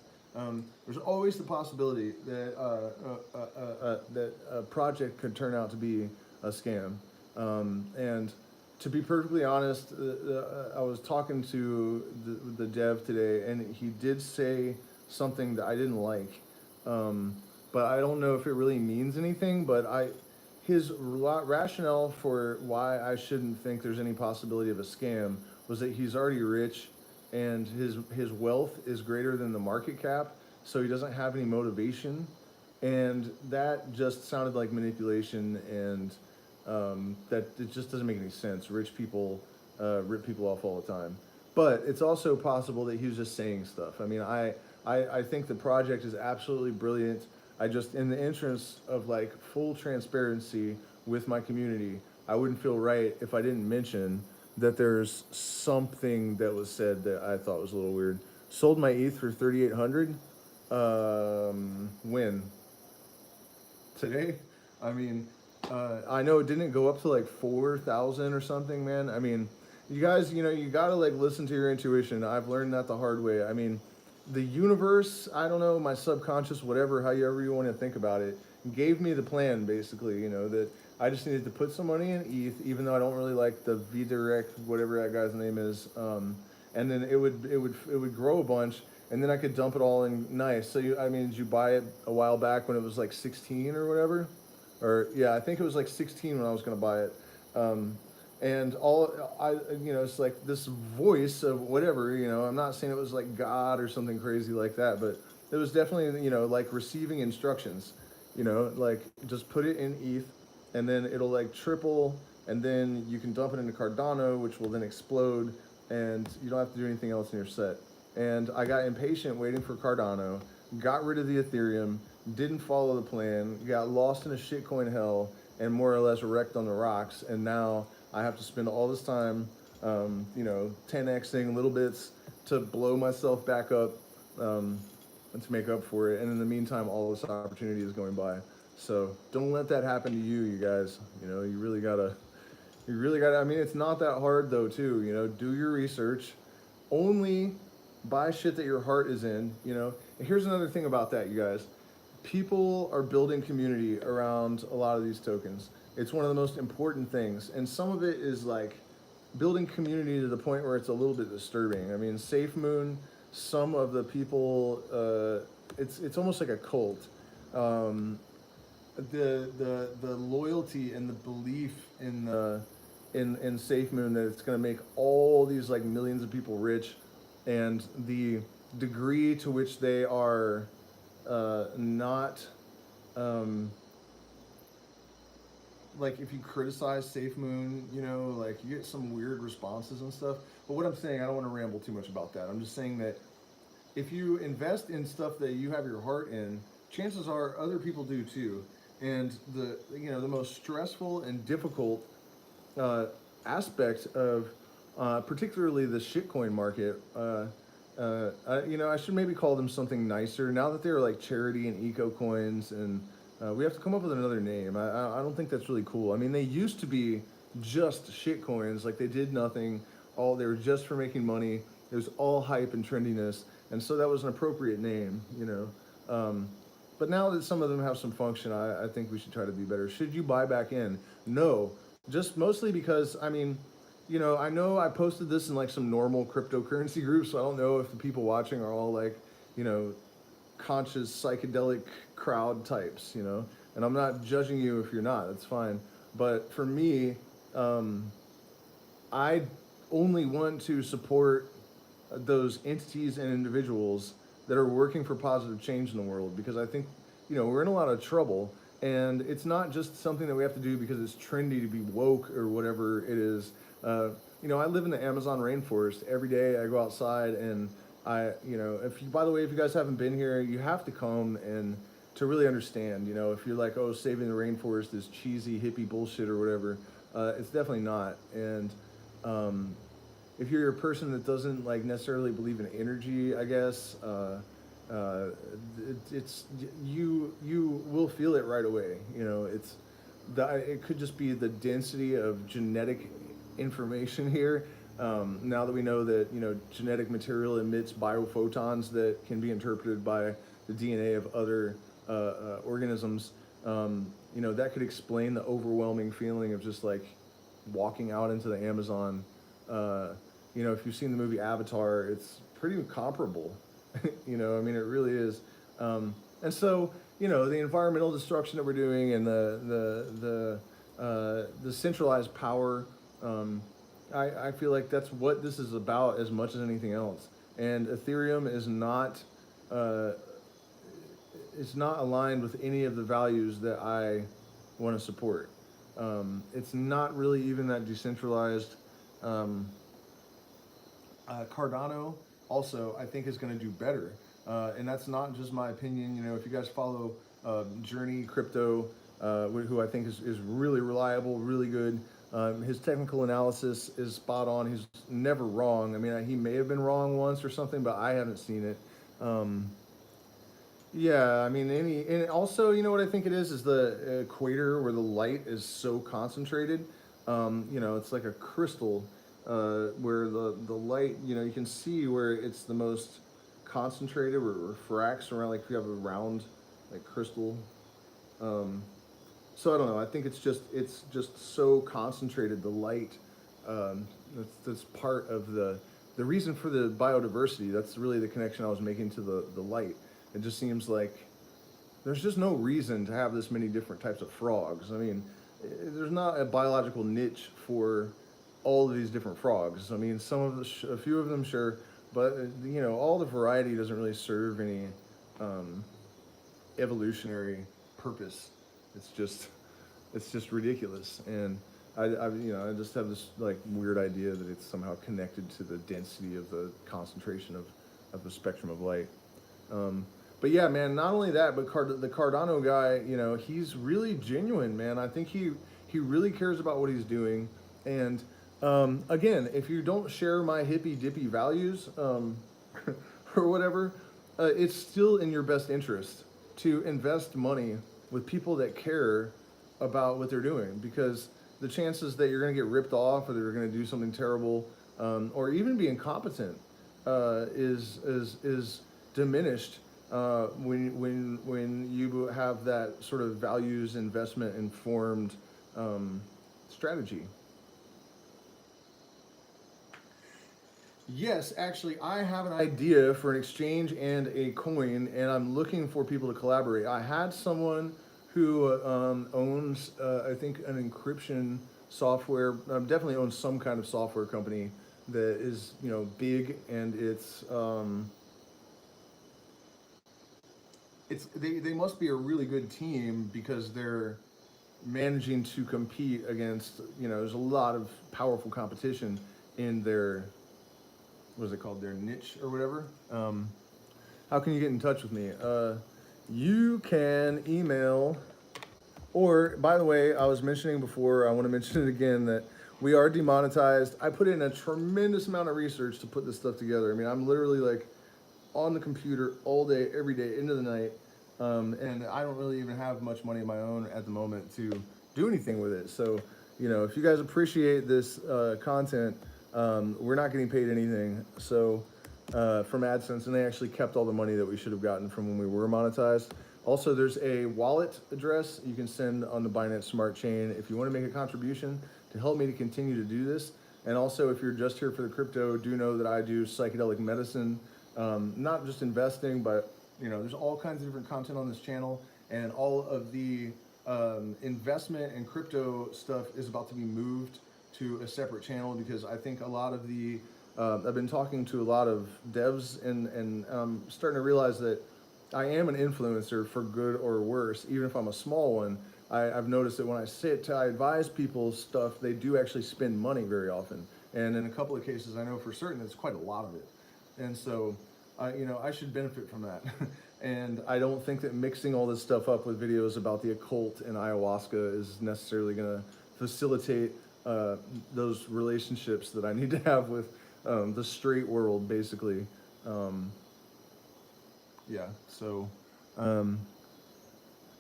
There's always the possibility that that a project could turn out to be a scam. And to be perfectly honest, I was talking to the dev today, and he did say something that I didn't like. But I don't know if it really means anything. But his rationale for why I shouldn't think there's any possibility of a scam was that he's already rich, and his wealth is greater than the market cap, so he doesn't have any motivation, and that just sounded like manipulation, and that it just doesn't make any sense. Rich people rip people off all the time, but it's also possible that he was just saying stuff. I mean, I think the project is absolutely brilliant. I just, in the interest of like full transparency with my community, I wouldn't feel right if I didn't mention that there's something that was said that I thought was a little weird. Sold my ETH for 3,800. When? Today? I mean, I know it didn't go up to like 4,000 or something, man. I mean, you guys, you gotta like listen to your intuition. I've learned that the hard way. I mean, the universe, I don't know, my subconscious, whatever, however you want to think about it, gave me the plan basically, that I just needed to put some money in ETH, even though I don't really like the VDirect, whatever that guy's name is, and then it would grow a bunch, and then I could dump it all in nice. So did you buy it a while back when it was like 16 or whatever? Or yeah, I think it was like 16 when I was gonna buy it. And it's like this voice of whatever, I'm not saying it was like God or something crazy like that, but it was definitely, like receiving instructions, like just put it in ETH, and then it'll like triple, and then you can dump it into Cardano, which will then explode, and you don't have to do anything else in your set. And I got impatient waiting for Cardano, got rid of the Ethereum, didn't follow the plan, got lost in a shitcoin hell, and more or less wrecked on the rocks, and now I have to spend all this time, 10xing little bits to blow myself back up, and to make up for it. And in the meantime, all this opportunity is going by. So don't let that happen to you, you guys. You really gotta. I mean, it's not that hard though, too. Do your research. Only buy shit that your heart is in. And here's another thing about that, you guys. People are building community around a lot of these tokens. It's one of the most important things, and some of it is like building community to the point where it's a little bit disturbing. I mean, SafeMoon, some of the people, it's almost like a cult. The loyalty and the belief in SafeMoon that it's going to make all these like millions of people rich, and the degree to which they are not. Like if you criticize SafeMoon, like you get some weird responses and stuff. But what I'm saying, I don't want to ramble too much about that. I'm just saying that if you invest in stuff that you have your heart in, chances are other people do too. And the most stressful and difficult aspect of particularly the shitcoin market, I should maybe call them something nicer now that they're like charity and eco coins, and we have to come up with another name. I don't think that's really cool. I mean, they used to be just shit coins, like they did nothing. They were just for making money. It was all hype and trendiness, and so that was an appropriate name, But now that some of them have some function, I think we should try to be better. Should you buy back in? No, just mostly because, I know I posted this in like some normal cryptocurrency groups, so I don't know if the people watching are all like, conscious psychedelic crowd types, and I'm not judging you if you're not, that's fine. But for me, I only want to support those entities and individuals that are working for positive change in the world, because I think, we're in a lot of trouble, and it's not just something that we have to do because it's trendy to be woke or whatever it is. I live in the Amazon rainforest. Every day I go outside, and by the way, if you guys haven't been here, you have to come and to really understand, if you're like, oh, saving the rainforest is cheesy hippie bullshit or whatever, it's definitely not. And if you're a person that doesn't like necessarily believe in energy, I guess, it's you will feel it right away. It could just be the density of genetic information here. Now that we know that genetic material emits biophotons that can be interpreted by the DNA of other organisms, that could explain the overwhelming feeling of just like walking out into the Amazon. If you've seen the movie Avatar, it's pretty comparable. It really is. And so, the environmental destruction that we're doing and the centralized power, um, I feel like that's what this is about as much as anything else. And Ethereum uh, is not aligned with any of the values that I want to support. It's not really even that decentralized. Um, Cardano also, I think, is going to do better. And that's not just my opinion. If you guys follow Journey Crypto, who I think is really reliable, really good, his technical analysis is spot on. He's never wrong. I mean, he may have been wrong once or something, but I haven't seen it. Yeah, I mean, and also, what I think it is the equator where the light is so concentrated. It's like a crystal where the light, you can see where it's the most concentrated, where it refracts around, like if you have a round, like crystal. Um, so I don't know. I think it's just so concentrated. The light, that's part of the reason for the biodiversity. That's really the connection I was making to the light. It just seems like there's just no reason to have this many different types of frogs. I mean, there's not a biological niche for all of these different frogs. I mean, a few of them, sure, but all the variety doesn't really serve any um, evolutionary purpose. It's just, it's just ridiculous, and I just have this like weird idea that it's somehow connected to the density of the concentration of the spectrum of light. Um, but yeah, man, not only that, but the Cardano guy, he's really genuine, man. I think he really cares about what he's doing. And again, if you don't share my hippy dippy values or whatever, it's still in your best interest to invest money with people that care about what they're doing, because the chances that you're going to get ripped off or they're going to do something terrible or even be incompetent is diminished when you have that sort of values investment informed strategy. Yes, actually, I have an idea for an exchange and a coin, and I'm looking for people to collaborate. I had someone who owns, I think, an encryption software. Definitely owns some kind of software company that is, big, and they must be a really good team because they're managing to compete against, there's a lot of powerful competition in their, what is it called, their niche or whatever. How can you get in touch with me? You can email, or by the way, I was mentioning before, I want to mention it again, that we are demonetized. I put in a tremendous amount of research to put this stuff together. I mean, I'm literally like on the computer all day, every day, into the night. And I don't really even have much money of my own at the moment to do anything with it. So, if you guys appreciate this content, we're not getting paid anything. So, from AdSense, and they actually kept all the money that we should have gotten from when we were monetized. Also, there's a wallet address you can send on the Binance Smart Chain if you want to make a contribution to help me to continue to do this. And also, if you're just here for the crypto, do know that I do psychedelic medicine, not just investing, but there's all kinds of different content on this channel, and all of the investment and crypto stuff is about to be moved to a separate channel, because I think a lot of I've been talking to a lot of devs, and starting to realize that I am an influencer for good or worse, even if I'm a small one. I've noticed that when I sit to advise people stuff, they do actually spend money very often. And in a couple of cases, I know for certain it's quite a lot of it. And so, I should benefit from that. And I don't think that mixing all this stuff up with videos about the occult and ayahuasca is necessarily going to facilitate those relationships that I need to have with the straight world, basically. Um, yeah, so I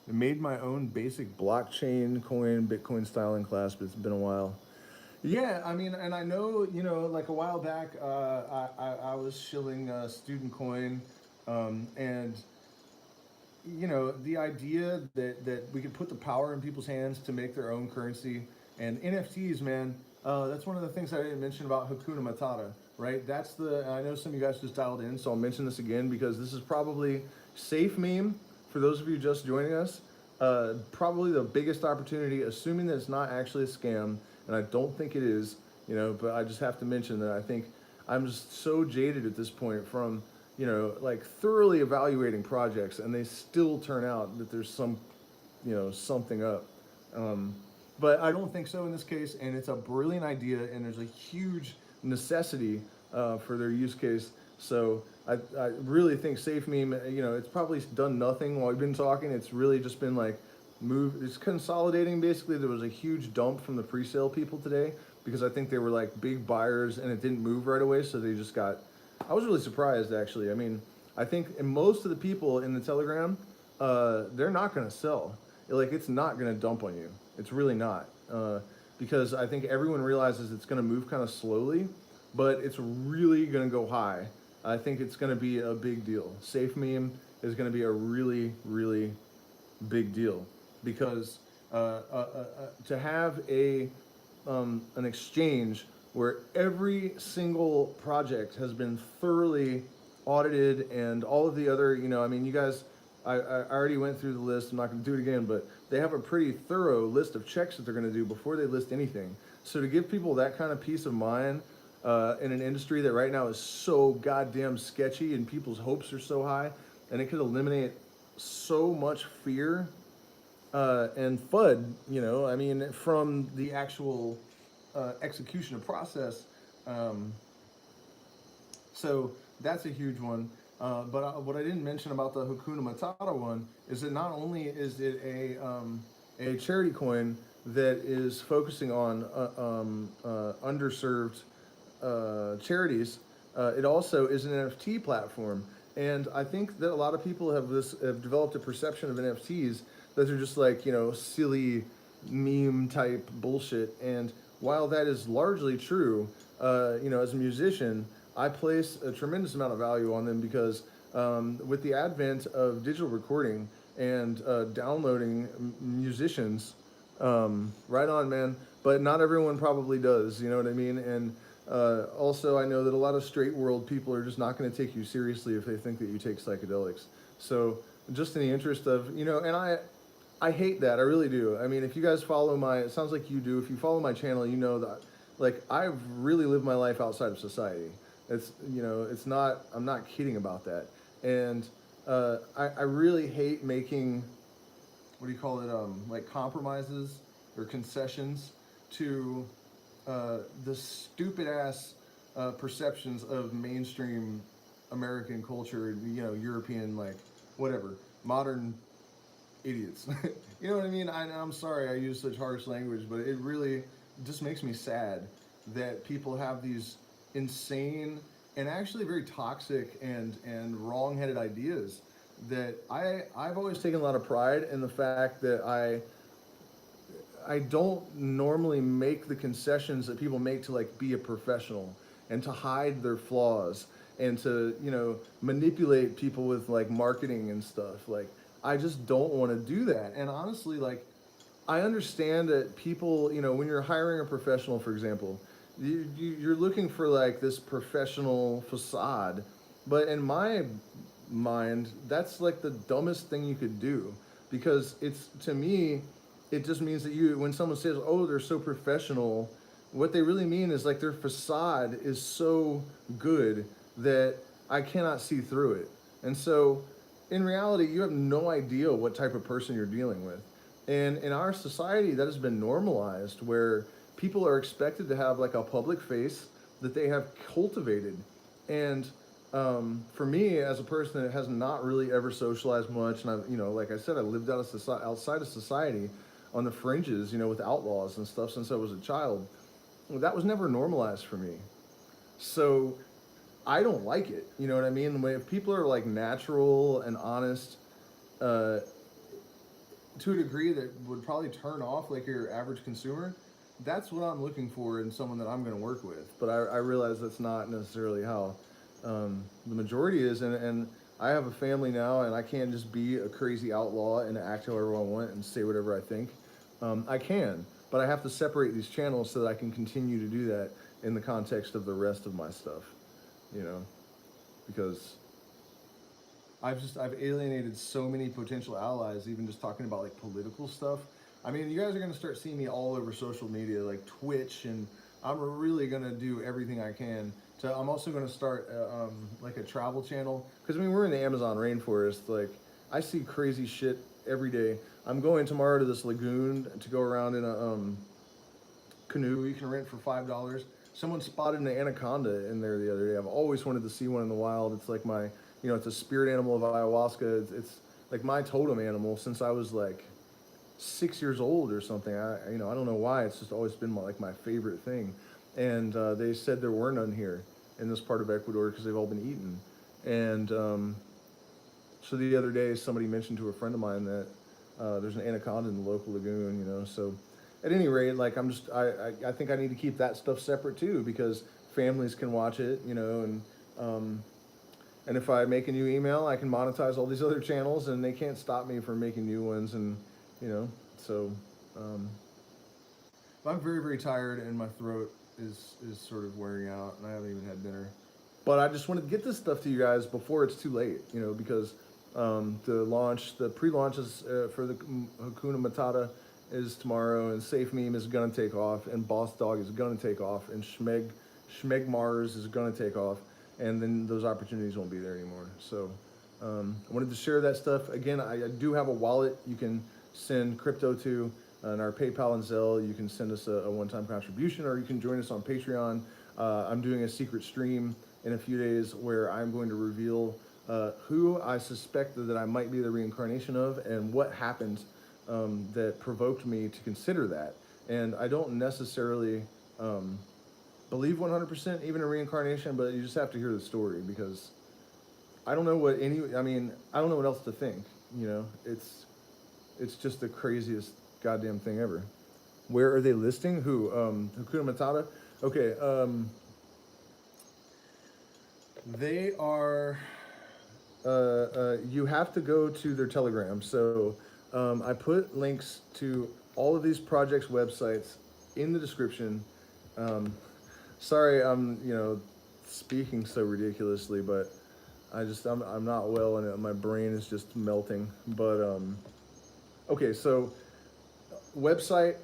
made my own basic blockchain coin, Bitcoin styling class, but it's been a while. Yeah, I mean, and I know, like a while back, I was shilling student coin, and the idea that we could put the power in people's hands to make their own currency and NFTs, man. That's one of the things I didn't mention about Hakuna Matata, right? I know some of you guys just dialed in, so I'll mention this again because this is probably safe meme for for those of you just joining us, probably the biggest opportunity, assuming that it's not actually a scam, and I don't think it is, but I just have to mention that I think I'm just so jaded at this point from, like thoroughly evaluating projects, and they still turn out that there's something up. But I don't think so in this case, and it's a brilliant idea, and there's a huge necessity for their use case. So I really think Safe Meme, it's probably done nothing while we've been talking. It's really just been like it's consolidating basically. There was a huge dump from the pre-sale people today because I think they were like big buyers and it didn't move right away. So they just I was really surprised actually. I mean, I think most of the people in the Telegram, they're not going to sell. Like it's not going to dump on you. It's really not. Because I think everyone realizes it's going to move kind of slowly, but it's really going to go high. I think it's going to be a big deal. Safe Meme is going to be a really, really big deal because to have an exchange where every single project has been thoroughly audited and all of the other, I mean, you guys, I already went through the list. I'm not going to do it again, but they have a pretty thorough list of checks that they're going to do before they list anything. So to give people that kind of peace of mind in an industry that right now is so goddamn sketchy and people's hopes are so high, and it could eliminate so much fear and FUD, I mean, from the actual execution of process. So that's a huge one. But what I didn't mention about the Hakuna Matata one is that not only is it a charity coin that is focusing on underserved charities, it also is an NFT platform. And I think that a lot of people have developed a perception of NFTs that they're just like, silly meme type bullshit. And while that is largely true, as a musician, I place a tremendous amount of value on them because with the advent of digital recording and downloading musicians, right on, man. But not everyone probably does, you know what I mean? And also, I know that a lot of straight world people are just not going to take you seriously if they think that you take psychedelics. So just in the interest of, and I hate that. I really do. I mean, if you guys follow it sounds like you do. If you follow my channel, you know that, like, I've really lived my life outside of society. I'm not kidding about that. And I really hate making, what do you call it, like compromises or concessions to the stupid ass perceptions of mainstream American culture, European, like, whatever, modern idiots. You know what I mean? I'm sorry I use such harsh language, but it really just makes me sad that people have these insane and actually very toxic and wrong-headed ideas that I've always taken a lot of pride in the fact that I don't normally make the concessions that people make to like be a professional and to hide their flaws and to manipulate people with like marketing and stuff. Like I just don't want to do that. And honestly, like I understand that people, when you're hiring a professional, for example, you're looking for like this professional facade, but in my mind, that's like the dumbest thing you could do because to me, it just means that when someone says, oh, they're so professional, what they really mean is like their facade is so good that I cannot see through it. And so in reality, you have no idea what type of person you're dealing with. And in our society, that has been normalized where people are expected to have like a public face that they have cultivated. And for me, as a person that has not really ever socialized much, and like I said, I lived outside of society on the fringes, with outlaws and stuff since I was a child. That was never normalized for me. So I don't like it. You know what I mean? If people are like natural and honest, to a degree that would probably turn off like your average consumer, that's what I'm looking for in someone that I'm going to work with. But I realize that's not necessarily how the majority is. And I have a family now, and I can't just be a crazy outlaw and act however I want and say whatever I think. I can, but I have to separate these channels so that I can continue to do that in the context of the rest of my stuff, because I've alienated so many potential allies, even just talking about like political stuff. I mean, you guys are gonna start seeing me all over social media, like Twitch, and I'm really gonna do everything I can to. I'm also gonna start like a travel channel because I mean we're in the Amazon rainforest. Like I see crazy shit every day. I'm going tomorrow to this lagoon to go around in a canoe you can rent for $5. Someone spotted an anaconda in there the other day. I've always wanted to see one in the wild. It's like my, you know, it's a spirit animal of ayahuasca. It's like my totem animal since I was like 6 years old or something. I don't know why. It's just always been like my favorite thing. And they said there were none here in this part of Ecuador because they've all been eaten. And so the other day, somebody mentioned to a friend of mine that there's an anaconda in the local lagoon. You know, so at any rate, like I think I need to keep that stuff separate too because families can watch it. You know, and if I make a new email, I can monetize all these other channels, and they can't stop me from making new ones. And you know, so um, I'm very very tired, and my throat is sort of wearing out, and I haven't even had dinner. But I just wanted to get this stuff to you guys before it's too late, you know, because the pre-launch is for the Hakuna Matata is tomorrow, and Safe Meme is gonna take off, and Boss Dog is gonna take off, and Schmeg Mars is gonna take off, and then those opportunities won't be there anymore. So I wanted to share that stuff. Again, I do have a wallet you can send crypto to, and our PayPal and Zelle. You can send us a one-time contribution, or you can join us on Patreon. I'm doing a secret stream in a few days where I'm going to reveal who I suspect that I might be the reincarnation of and what happened that provoked me to consider that. And I don't necessarily believe 100% even in reincarnation, but you just have to hear the story because I don't know I don't know what else to think. You know, it's just the craziest goddamn thing ever. Where are they listing? Who? Hakuna Matata? Okay, they are, you have to go to their Telegram. So I put links to all of these projects' websites in the description. Sorry, I'm, you know, speaking so ridiculously, but I'm not well and my brain is just melting. But okay, so website,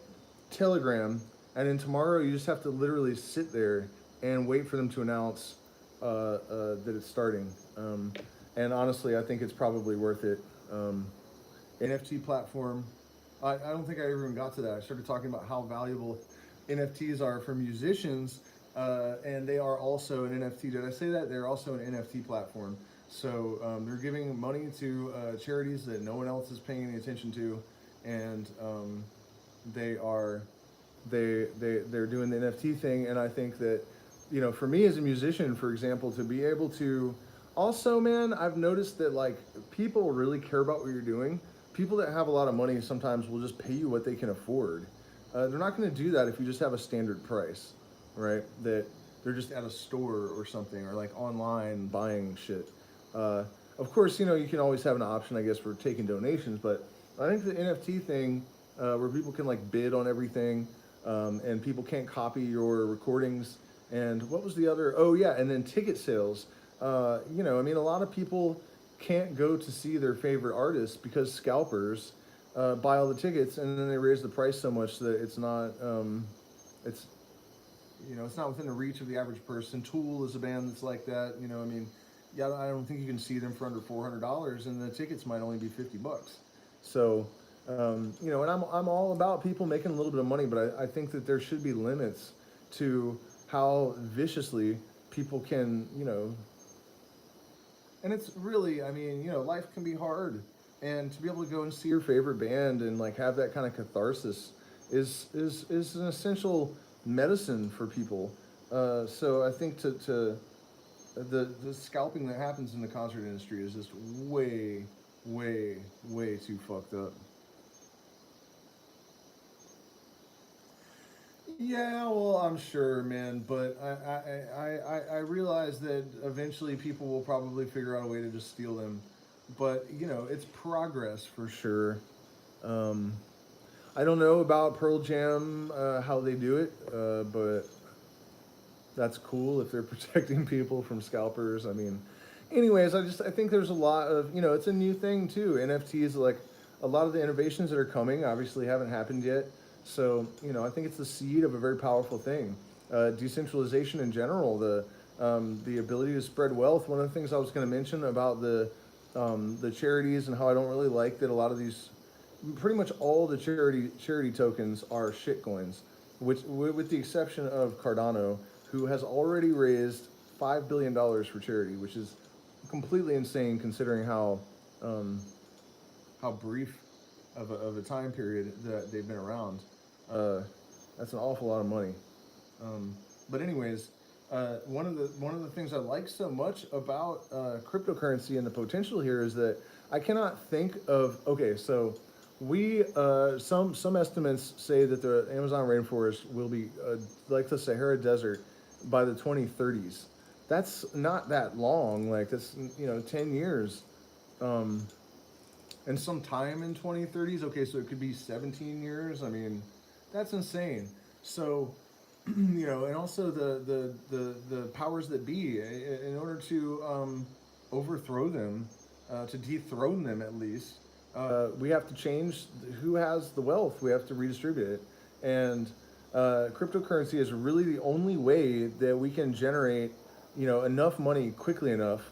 Telegram, and then tomorrow you just have to literally sit there and wait for them to announce that it's starting. And honestly, I think it's probably worth it. NFT platform. I don't think I ever even got to that. I started talking about how valuable NFTs are for musicians, and they are also an NFT. Did I say that? They're also an NFT platform. So they're giving money to charities that no one else is paying any attention to, and they're doing the NFT thing. And I think that, you know, for me as a musician, for example, to be able to also, man, I've noticed that like people really care about what you're doing. People that have a lot of money sometimes will just pay you what they can afford. They're not going to do that if you just have a standard price, right? That they're just at a store or something, or like online buying shit. Of course, you know, you can always have an option, I guess, for taking donations, but I think the NFT thing, where people can like bid on everything, and people can't copy your recordings. And what was the other? Oh yeah, and then ticket sales. You know, I mean, a lot of people can't go to see their favorite artists because scalpers buy all the tickets, and then they raise the price so much that it's not, it's, you know, it's not within the reach of the average person. Tool is a band that's like that. You know, I mean, yeah, I don't think you can see them for under $400, and the tickets might only be $50. So, you know, and I'm all about people making a little bit of money, but I think that there should be limits to how viciously people can, you know. And it's really, I mean, you know, life can be hard, and to be able to go and see your favorite band and like have that kind of catharsis is an essential medicine for people. So I think the scalping that happens in the concert industry is just way, way too fucked up. Yeah, well, I'm sure, man, but I realize that eventually people will probably figure out a way to just steal them. But, you know, it's progress for sure. Um, I don't know about Pearl Jam, how they do it, but that's cool if they're protecting people from scalpers. I mean, anyways, I think there's a lot of, it's a new thing too. NFTs, like a lot of the innovations that are coming, obviously haven't happened yet. So, I think it's the seed of a very powerful thing. Decentralization in general, the ability to spread wealth. One of the things I was going to mention about the charities and how I don't really like that a lot of these, pretty much all the charity tokens are shitcoins, which with the exception of Cardano, who has already raised $5 billion for charity, which is completely insane considering um, how brief of a time period that they've been around. Uh, that's an awful lot of money. But anyways, one of the things I like so much about cryptocurrency and the potential here is that I cannot think of, okay, so we some estimates say that the Amazon rainforest will be like the Sahara Desert by the 2030s. That's not that long. Like that's 10 years. Um, and sometime in 2030s. Okay, so it could be 17 years. I mean, that's insane. So, and also the powers that be, in order to overthrow them, to dethrone them at least, we have to change who has the wealth. We have to redistribute it, and cryptocurrency is really the only way that we can generate, enough money quickly enough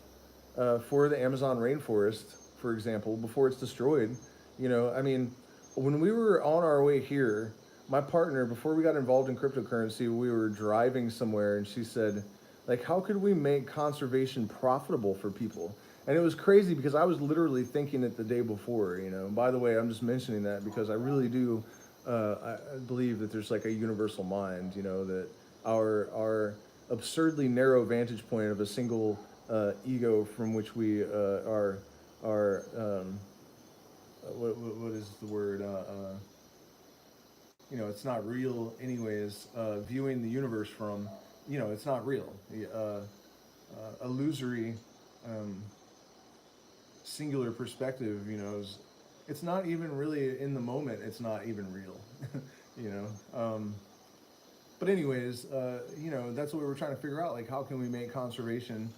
for the Amazon rainforest, for example, before it's destroyed. I mean, when we were on our way here, my partner, before we got involved in cryptocurrency, we were driving somewhere and she said, like, how could we make conservation profitable for people? And it was crazy because I was literally thinking it the day before. By the way, I'm just mentioning that because I really do I believe that there's like a universal mind, that our absurdly narrow vantage point of a single ego from which we are what is the word it's not real anyways, viewing the universe from, it's not real. Illusory, um, singular perspective, it's not even really in the moment, it's not even real, you know. But anyways, that's what we were trying to figure out, like how can we make conservation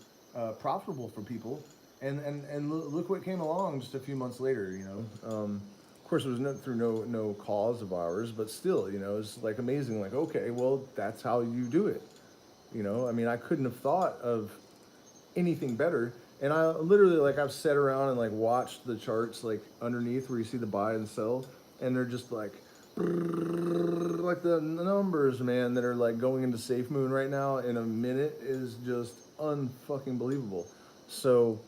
profitable for people? And look what came along just a few months later. Of course, it was through no cause of ours, but still, it's like amazing. Like, okay, well, that's how you do it. I mean, I couldn't have thought of anything better. And I literally, like, I've sat around and like watched the charts like underneath where you see the buy and sell, and they're just like the numbers, man, that are like going into Safe Moon right now in a minute is just unfucking believable. So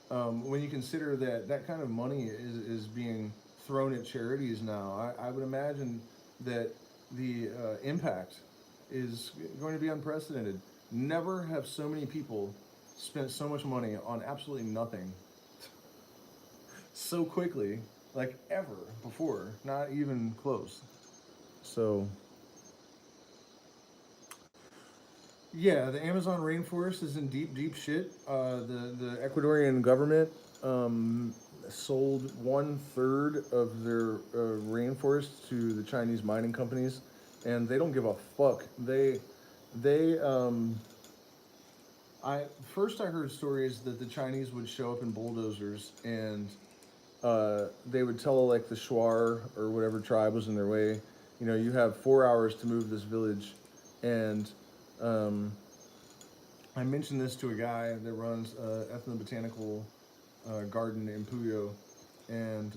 when you consider that that kind of money is being thrown at charities now, I would imagine that the impact is going to be unprecedented. Never have so many people spent so much money on absolutely nothing so quickly, like ever before, not even close. So, yeah, the Amazon rainforest is in deep, deep shit. The Ecuadorian government um, sold 1/3 of their rainforest to the Chinese mining companies, and they don't give a fuck. They I first I heard stories that the Chinese would show up in bulldozers and they would tell like the Shuar or whatever tribe was in their way, you have 4 hours to move this village, and um, I mentioned this to a guy that runs ethnobotanical garden in Puyo, and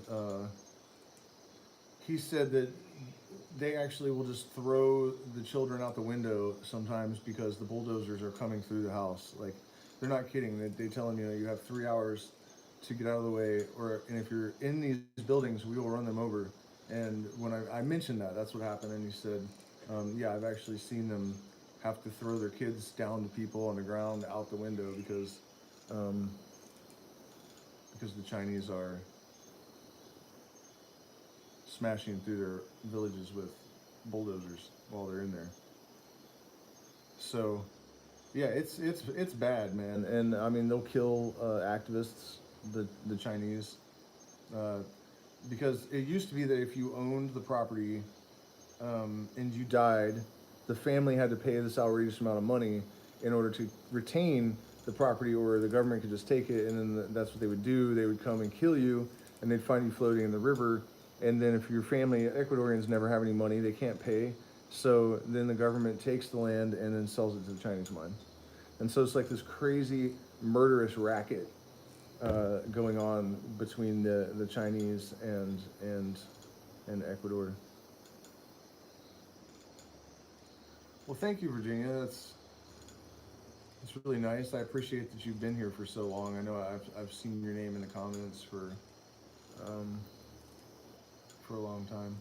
he said that they actually will just throw the children out the window sometimes because the bulldozers are coming through the house. Like, they're not kidding. They tell them, you have 3 hours to get out of the way, and if you're in these buildings, we will run them over. And when I mentioned that, that's what happened. And he said, yeah, I've actually seen them have to throw their kids down to people on the ground out the window um, because the Chinese are smashing through their villages with bulldozers while they're in there. So, yeah, it's bad, man. And I mean, they'll kill activists, the Chinese, uh, because it used to be that if you owned the property and you died, the family had to pay this outrageous amount of money in order to retain the property, or the government could just take it, and then that's what they would do. They would come and kill you, and they'd find you floating in the river. And then if your family, Ecuadorians never have any money, they can't pay. So then the government takes the land and then sells it to the Chinese mine. And so it's like this crazy murderous racket going on between the Chinese and Ecuador. Well, thank you, Virginia. It's really nice. I appreciate that you've been here for so long. I know I've seen your name in the comments for a long time.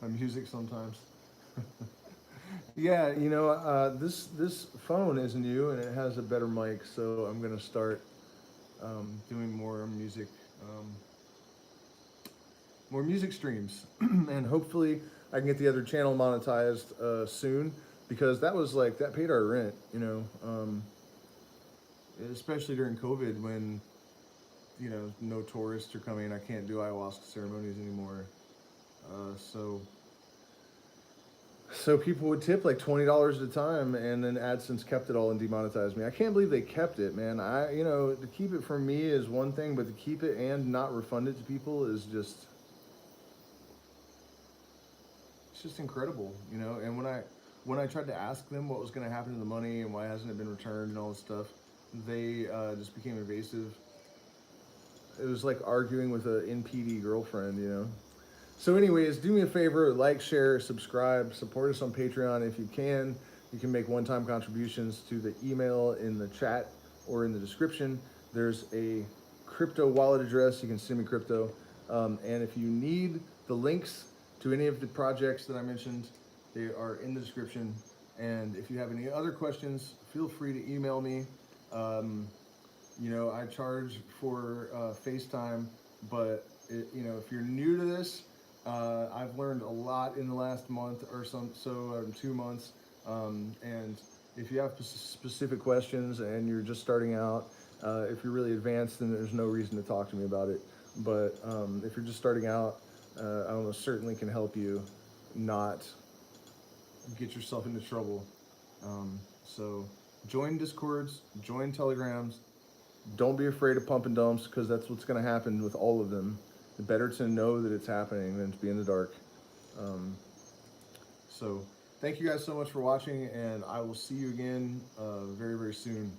My music sometimes. Yeah, you know, this phone is new and it has a better mic, so I'm gonna start doing more music streams, and hopefully I can get the other channel monetized soon, because that paid our rent, you know, especially during COVID when, you know, no tourists are coming. I can't do ayahuasca ceremonies anymore, so people would tip like $20 at a time, and then AdSense kept it all and demonetized me. I can't believe they kept it, man. You know, to keep it from me is one thing, but to keep it and not refund it to people is just, it's just incredible, you know. And when I tried to ask them what was going to happen to the money and why hasn't it been returned and all this stuff, they just became evasive. It was like arguing with an NPD girlfriend, you know. So anyways, do me a favor, like, share, subscribe, support us on Patreon if you can. You can make one-time contributions to the email in the chat or in the description. There's a crypto wallet address. You can send me crypto. And if you need the links to any of the projects that I mentioned, they are in the description. And if you have any other questions, feel free to email me. You know, I charge for FaceTime, but you know, if you're new to this, I've learned a lot in the last month or 2 months. And if you have specific questions and you're just starting out, if you're really advanced, then there's no reason to talk to me about it. But if you're just starting out, I almost certainly can help you not get yourself into trouble. So join Discords, join Telegrams. Don't be afraid of pump and dumps, because that's what's going to happen with all of them. Better to know that it's happening than to be in the dark. So thank you guys so much for watching, and I will see you again very, very soon.